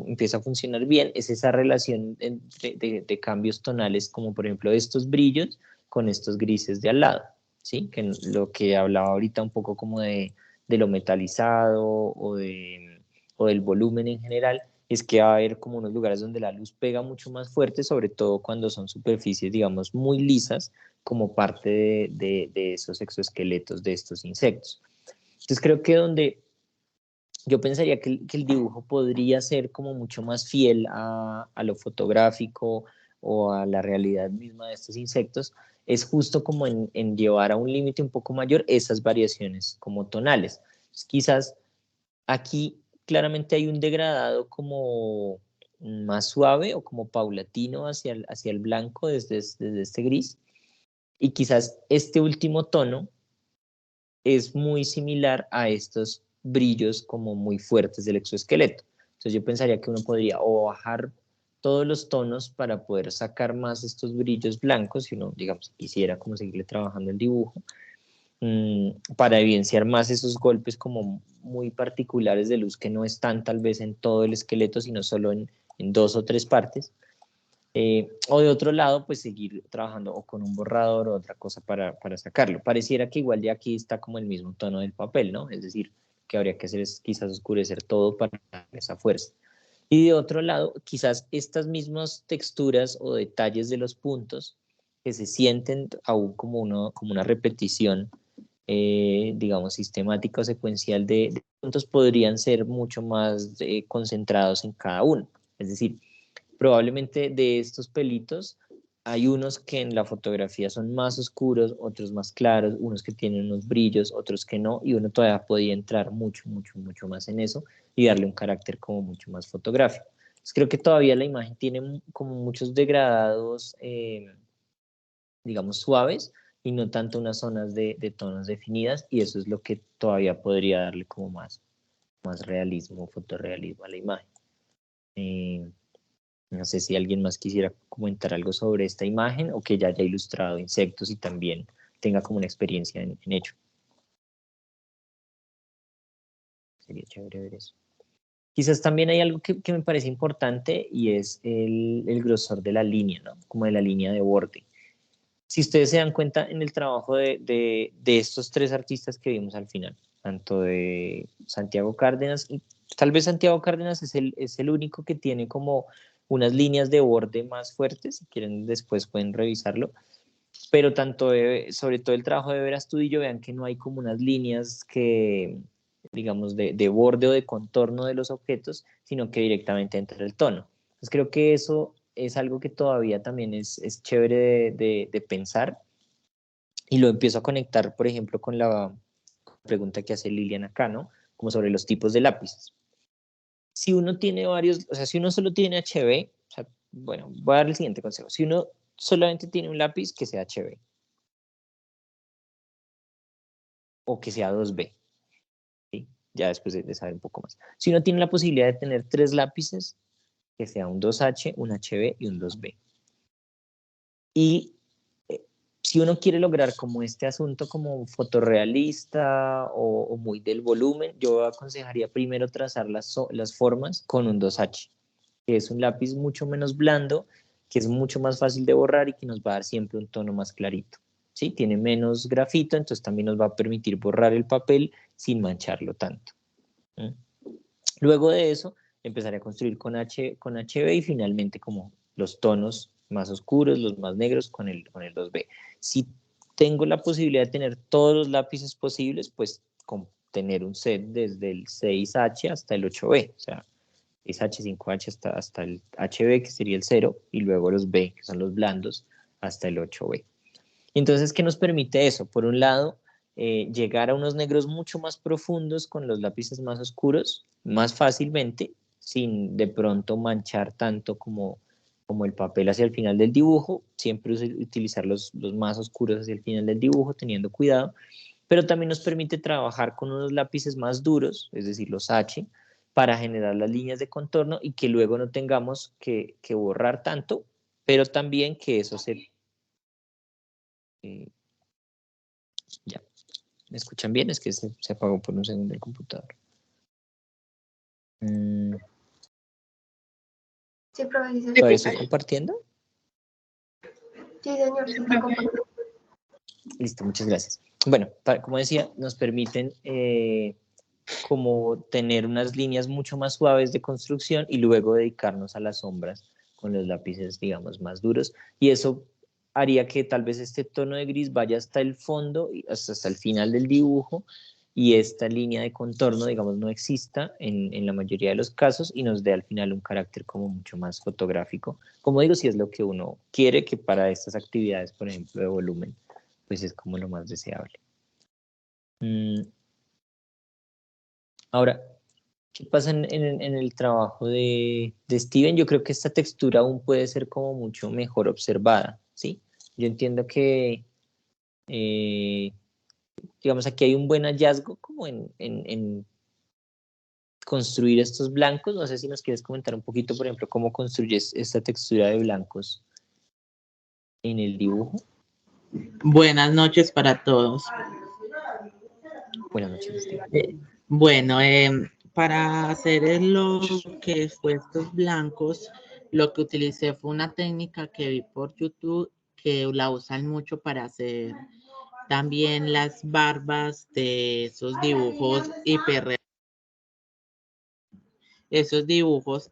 S1: empieza a funcionar bien es esa relación de cambios tonales, como por ejemplo estos brillos con estos grises de al lado, ¿sí? Que lo que hablaba ahorita un poco como de lo metalizado o del volumen en general, es que va a haber como unos lugares donde la luz pega mucho más fuerte, sobre todo cuando son superficies, digamos, muy lisas, como parte de esos exoesqueletos de estos insectos. Entonces creo que donde yo pensaría que el dibujo podría ser como mucho más fiel a lo fotográfico o a la realidad misma de estos insectos, es justo como en llevar a un límite un poco mayor esas variaciones como tonales. Entonces, quizás aquí claramente hay un degradado como más suave o como paulatino hacia el blanco desde este gris, y quizás este último tono es muy similar a estos brillos como muy fuertes del exoesqueleto. Entonces yo pensaría que uno podría o bajar todos los tonos para poder sacar más estos brillos blancos, si uno, digamos, quisiera como seguirle trabajando el dibujo, para evidenciar más esos golpes como muy particulares de luz que no están tal vez en todo el esqueleto, sino solo en dos o tres partes. O de otro lado, pues seguir trabajando o con un borrador o otra cosa para sacarlo. Pareciera que igual de aquí está como el mismo tono del papel, ¿no? Es decir, que habría que hacer es quizás oscurecer todo para dar esa fuerza. Y de otro lado, quizás estas mismas texturas o detalles de los puntos que se sienten aún como una repetición, digamos, sistemática o secuencial de puntos podrían ser mucho más concentrados en cada uno. Es decir, probablemente de estos pelitos hay unos que en la fotografía son más oscuros, otros más claros, unos que tienen unos brillos, otros que no, y uno todavía podía entrar mucho más en eso y darle un carácter como mucho más fotográfico. Entonces, creo que todavía la imagen tiene como muchos degradados, digamos, suaves, y no tanto unas zonas de tonos definidas, y eso es lo que todavía podría darle como más realismo, fotorrealismo a la imagen. No sé si alguien más quisiera comentar algo sobre esta imagen o que ya haya ilustrado insectos y también tenga como una experiencia en ello. Sería chévere ver eso. Quizás también hay algo que me parece importante y es el grosor de la línea, ¿no? Como de la línea de borde. si ustedes se dan cuenta en el trabajo de estos tres artistas que vimos al final, tanto de Santiago Cárdenas, y tal vez Santiago Cárdenas es el único que tiene como unas líneas de borde más fuertes, si quieren después pueden revisarlo, pero sobre todo el trabajo de Vera Astudillo, vean que no hay como unas líneas que, digamos, de borde o de contorno de los objetos, sino que directamente entra el tono. Entonces creo que eso es algo que todavía también es chévere de pensar, y lo empiezo a conectar, por ejemplo, con la pregunta que hace Lilian acá, ¿no? Como sobre los tipos de lápices. Si uno tiene varios, o sea, si uno solo tiene HB, o sea, bueno, voy a dar el siguiente consejo. Si uno solamente tiene un lápiz, que sea HB o que sea 2B, ¿sí? Ya después de saber un poco más. Si uno tiene la posibilidad de tener 3 lápices, que sea un 2H, un HB y un 2B. Y si uno quiere lograr como este asunto como fotorrealista o muy del volumen, yo aconsejaría primero trazar las formas con un 2H, que es un lápiz mucho menos blando, que es mucho más fácil de borrar y que nos va a dar siempre un tono más clarito. ¿Sí? Tiene menos grafito, entonces también nos va a permitir borrar el papel sin mancharlo tanto. ¿Mm? Luego de eso, empezaré a construir con HB y finalmente como los tonos más oscuros, los más negros con el 2B. Si tengo la posibilidad de tener todos los lápices posibles, pues con tener un set desde el 6H hasta el 8B, o sea, 6H, 5H hasta el HB, que sería el 0, y luego los B, que son los blandos, hasta el 8B. Entonces, ¿qué nos permite eso? Por un lado, llegar a unos negros mucho más profundos con los lápices más oscuros, más fácilmente, sin de pronto manchar tanto como el papel hacia el final del dibujo, siempre utilizar los más oscuros hacia el final del dibujo, teniendo cuidado, pero también nos permite trabajar con unos lápices más duros, es decir, los H, para generar las líneas de contorno y que luego no tengamos que borrar tanto, pero también que eso ya. ¿Me escuchan bien? Es que se apagó por un segundo el computador.
S2: Sí, profe, sí,
S1: ¿Todavía estoy compartiendo?
S2: sí, señor, sí está compartiendo.
S1: Listo, muchas gracias. Bueno, como decía, nos permiten como tener unas líneas mucho más suaves de construcción y luego dedicarnos a las sombras con los lápices, digamos, más duros. Y eso haría que tal vez este tono de gris vaya hasta el fondo, hasta el final del dibujo, y esta línea de contorno, digamos, no exista en la mayoría de los casos y nos dé al final un carácter como mucho más fotográfico. Como digo, si es lo que uno quiere, que para estas actividades, por ejemplo, de volumen, pues es como lo más deseable. Ahora, ¿qué pasa en el trabajo de Steven? Yo creo que esta textura aún puede ser como mucho mejor observada, ¿sí? Yo entiendo que, digamos, aquí hay un buen hallazgo como en construir estos blancos. No sé si nos quieres comentar un poquito, por ejemplo, cómo construyes esta textura de blancos en el dibujo.
S6: Buenas noches para todos.
S1: Buenas noches, Steven.
S6: Bueno, para hacer lo que fue estos blancos, lo que utilicé fue una técnica que vi por YouTube que la usan mucho para hacer también las barbas de esos dibujos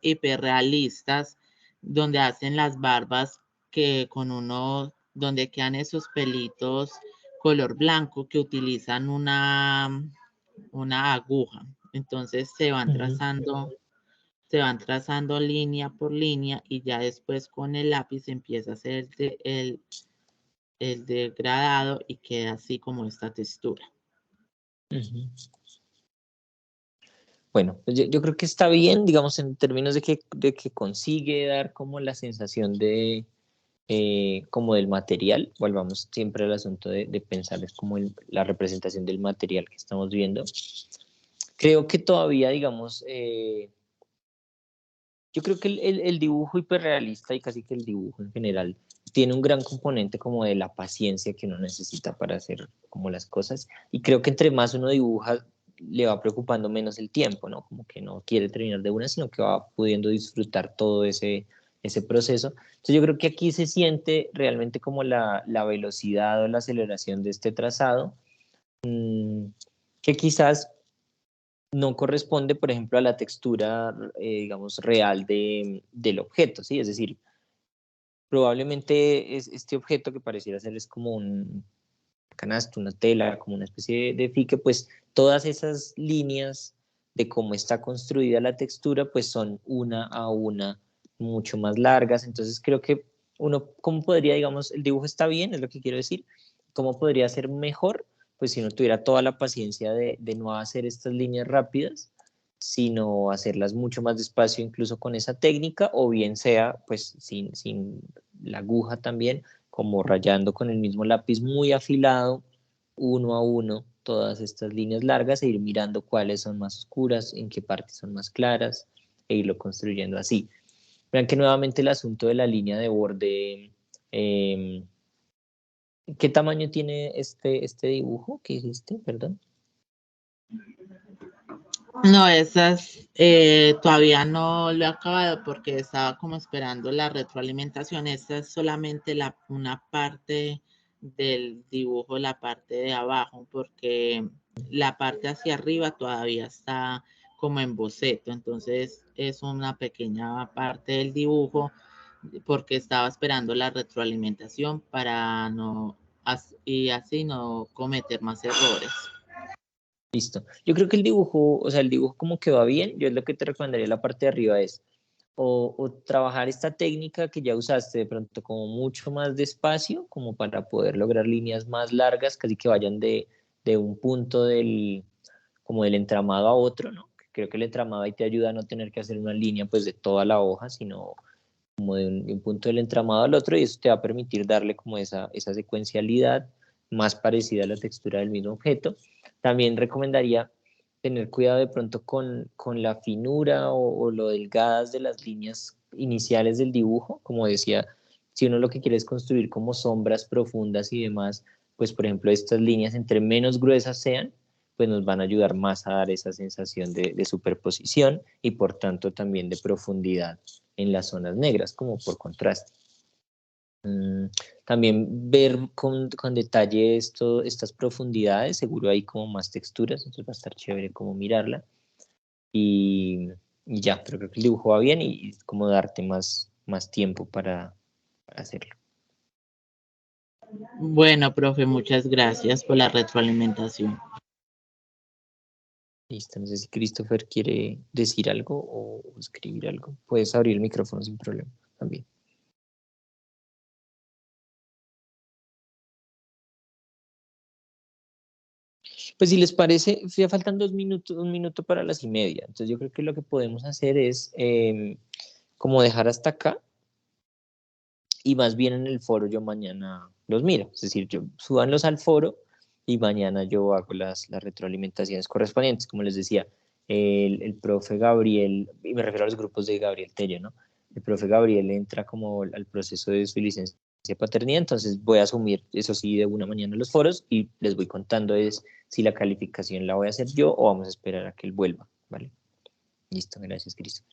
S6: hiperrealistas, donde hacen las barbas que con donde quedan esos pelitos color blanco que utilizan una aguja. Entonces se van trazando línea por línea y ya después con el lápiz empieza a hacer el degradado y queda así como esta textura.
S1: Bueno, pues yo creo que está bien, digamos, en términos de que consigue dar como la sensación de como del material. Volvamos siempre al asunto de pensar es como la representación del material que estamos viendo. Creo que todavía, digamos, yo creo que el dibujo hiperrealista y casi que el dibujo en general tiene un gran componente como de la paciencia que uno necesita para hacer como las cosas, y creo que entre más uno dibuja le va preocupando menos el tiempo, ¿no? Como que no quiere terminar de una, sino que va pudiendo disfrutar todo ese ese proceso. Entonces yo creo que aquí se siente realmente como la velocidad o la aceleración de este trazado, que quizás no corresponde, por ejemplo, a la textura, digamos, real del objeto, ¿sí? Es decir, probablemente este objeto que pareciera ser es como un canasto, una tela, como una especie de fique, pues todas esas líneas de cómo está construida la textura, pues son una a una mucho más largas. Entonces creo que uno, ¿cómo podría, digamos, el dibujo está bien, es lo que quiero decir? ¿Cómo podría ser mejor? Pues si uno tuviera toda la paciencia de no hacer estas líneas rápidas, sino hacerlas mucho más despacio, incluso con esa técnica, o bien sea, pues sin la aguja también, como rayando con el mismo lápiz muy afilado, uno a uno, todas estas líneas largas e ir mirando cuáles son más oscuras, en qué partes son más claras, e irlo construyendo así. Vean que nuevamente el asunto de la línea de borde, ¿qué tamaño tiene este dibujo que hiciste? Perdón.
S6: No, esas todavía no lo he acabado porque estaba como esperando la retroalimentación. Esta es solamente una parte del dibujo, la parte de abajo, porque la parte hacia arriba todavía está como en boceto. Entonces es una pequeña parte del dibujo porque estaba esperando la retroalimentación para y así no cometer más errores.
S1: Listo. Yo creo que el dibujo, o sea, el dibujo como que va bien. Yo es lo que te recomendaría la parte de arriba es o trabajar esta técnica que ya usaste de pronto como mucho más despacio, como para poder lograr líneas más largas, casi que vayan de un punto como del entramado a otro, ¿no? Creo que el entramado ahí te ayuda a no tener que hacer una línea pues de toda la hoja, sino como de un punto del entramado al otro, y eso te va a permitir darle como esa secuencialidad más parecida a la textura del mismo objeto. También recomendaría tener cuidado de pronto con la finura o lo delgadas de las líneas iniciales del dibujo. Como decía, si uno lo que quiere es construir como sombras profundas y demás, pues por ejemplo estas líneas entre menos gruesas sean, pues nos van a ayudar más a dar esa sensación de superposición y por tanto también de profundidad en las zonas negras, como por contraste. También ver con detalle estas profundidades, seguro hay como más texturas, entonces va a estar chévere como mirarla. Y ya, pero creo que el dibujo va bien y como darte más tiempo para hacerlo.
S6: Bueno, profe, muchas gracias por la retroalimentación.
S1: Listo, no sé si Christopher quiere decir algo o escribir algo. Puedes abrir el micrófono sin problema también. Pues si les parece, ya faltan 2 minutos, 1 minuto para las 1:30. Entonces yo creo que lo que podemos hacer es como dejar hasta acá y más bien en el foro yo mañana los miro. Es decir, yo súbanlos al foro y mañana yo hago las retroalimentaciones correspondientes. Como les decía, el profe Gabriel, y me refiero a los grupos de Gabriel Tello, ¿no? El profe Gabriel entra como al proceso de su licencia de paternidad, entonces voy a asumir, eso sí, de una mañana los foros y les voy contando si la calificación la voy a hacer yo o vamos a esperar a que él vuelva, ¿vale? Listo, gracias, Cristo.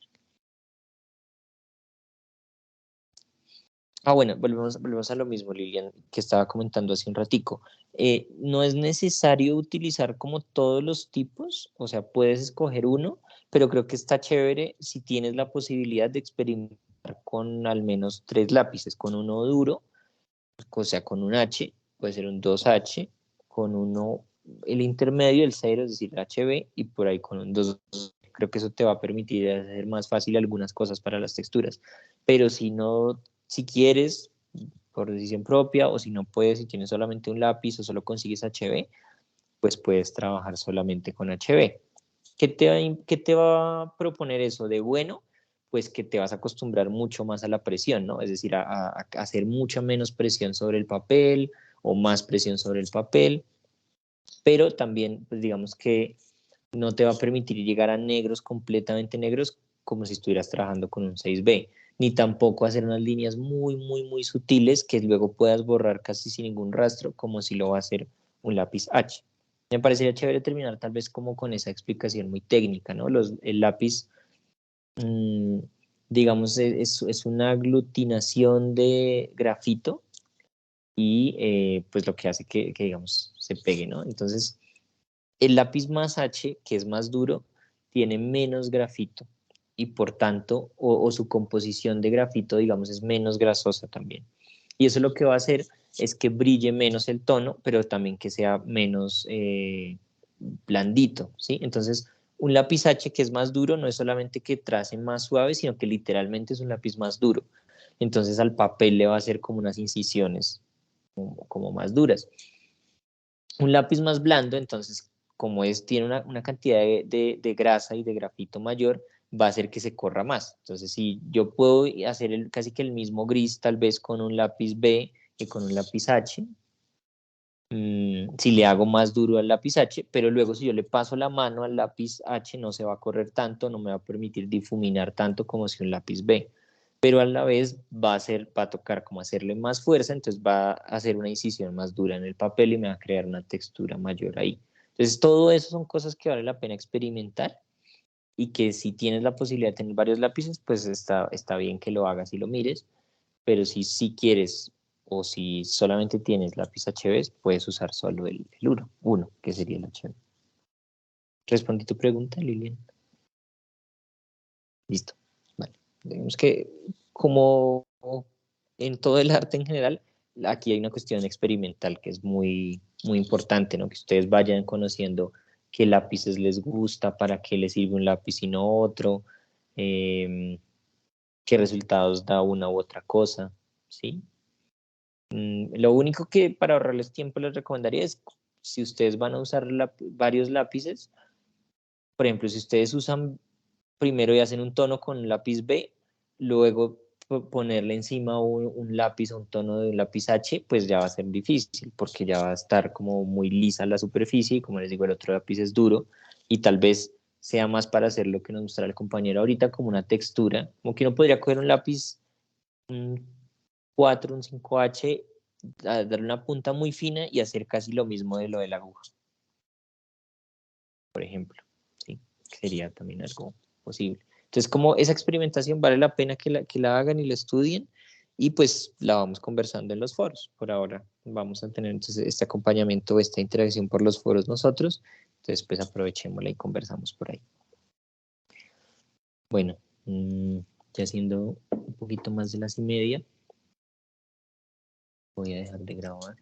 S1: Bueno, volvemos a lo mismo, Lilian, que estaba comentando hace un ratico. No es necesario utilizar como todos los tipos, o sea, puedes escoger uno, pero creo que está chévere si tienes la posibilidad de experimentar con al menos 3 lápices, con uno duro, o sea, con un H, puede ser un 2H, con uno, el intermedio, el 0, es decir, HB, y por ahí con un 2. Creo que eso te va a permitir hacer más fácil algunas cosas para las texturas. Pero si no, si quieres, por decisión propia, o si no puedes, si tienes solamente un lápiz o solo consigues HB, pues puedes trabajar solamente con HB. ¿Qué te va a proponer eso de bueno? Pues que te vas a acostumbrar mucho más a la presión, ¿no? Es decir, a hacer mucha menos presión sobre el papel o más presión sobre el papel, pero también, pues digamos que no te va a permitir llegar a negros completamente negros como si estuvieras trabajando con un 6B, ni tampoco hacer unas líneas muy sutiles que luego puedas borrar casi sin ningún rastro, como si lo va a hacer un lápiz H. Me parecería chévere terminar tal vez como con esa explicación muy técnica, ¿no? El lápiz digamos, es una aglutinación de grafito y pues lo que hace que, digamos, se pegue, ¿no? Entonces, el lápiz más H, que es más duro, tiene menos grafito y por tanto, o su composición de grafito, digamos, es menos grasosa también. Y eso lo que va a hacer es que brille menos el tono, pero también que sea menos blandito, ¿sí? Entonces, un lápiz H que es más duro no es solamente que trace más suave, sino que literalmente es un lápiz más duro. Entonces al papel le va a hacer como unas incisiones como más duras. Un lápiz más blando, entonces, como tiene una cantidad de grasa y de grafito mayor, va a hacer que se corra más. Entonces, si yo puedo hacer casi que el mismo gris, tal vez con un lápiz B que con un lápiz H, si le hago más duro al lápiz H, pero luego si yo le paso la mano al lápiz H no se va a correr tanto, no me va a permitir difuminar tanto como si un lápiz B, pero a la vez va a tocar como hacerle más fuerza, entonces va a hacer una incisión más dura en el papel y me va a crear una textura mayor ahí. Entonces todo eso son cosas que vale la pena experimentar y que si tienes la posibilidad de tener varios lápices, pues está bien que lo hagas y lo mires, pero si quieres o si solamente tienes lápiz HB, puedes usar solo el uno, que sería el HB. ¿Respondí tu pregunta, Lilian? Listo. Vale. Digamos que como en todo el arte en general, aquí hay una cuestión experimental que es muy, muy importante, ¿no? Que ustedes vayan conociendo qué lápices les gusta, para qué les sirve un lápiz y no otro, qué resultados da una u otra cosa, ¿sí? Lo único que para ahorrarles tiempo les recomendaría es, si ustedes van a usar varios lápices, por ejemplo, si ustedes usan primero y hacen un tono con un lápiz B, luego ponerle encima un lápiz o un tono de un lápiz H, pues ya va a ser difícil, porque ya va a estar como muy lisa la superficie, y como les digo, el otro lápiz es duro, y tal vez sea más para hacer lo que nos mostrará el compañero ahorita, como una textura, como que uno podría coger un lápiz, un 4, un 5H, darle una punta muy fina y hacer casi lo mismo de lo de la aguja, por ejemplo, ¿sí? Sería también algo posible. Entonces, como esa experimentación vale la pena que la hagan y la estudien, y pues la vamos conversando en los foros. Por ahora vamos a tener entonces este acompañamiento, esta interacción por los foros nosotros, entonces pues aprovechémosla y conversamos por ahí. Bueno, ya siendo un poquito más de las 1:30, voy a dejar de grabar.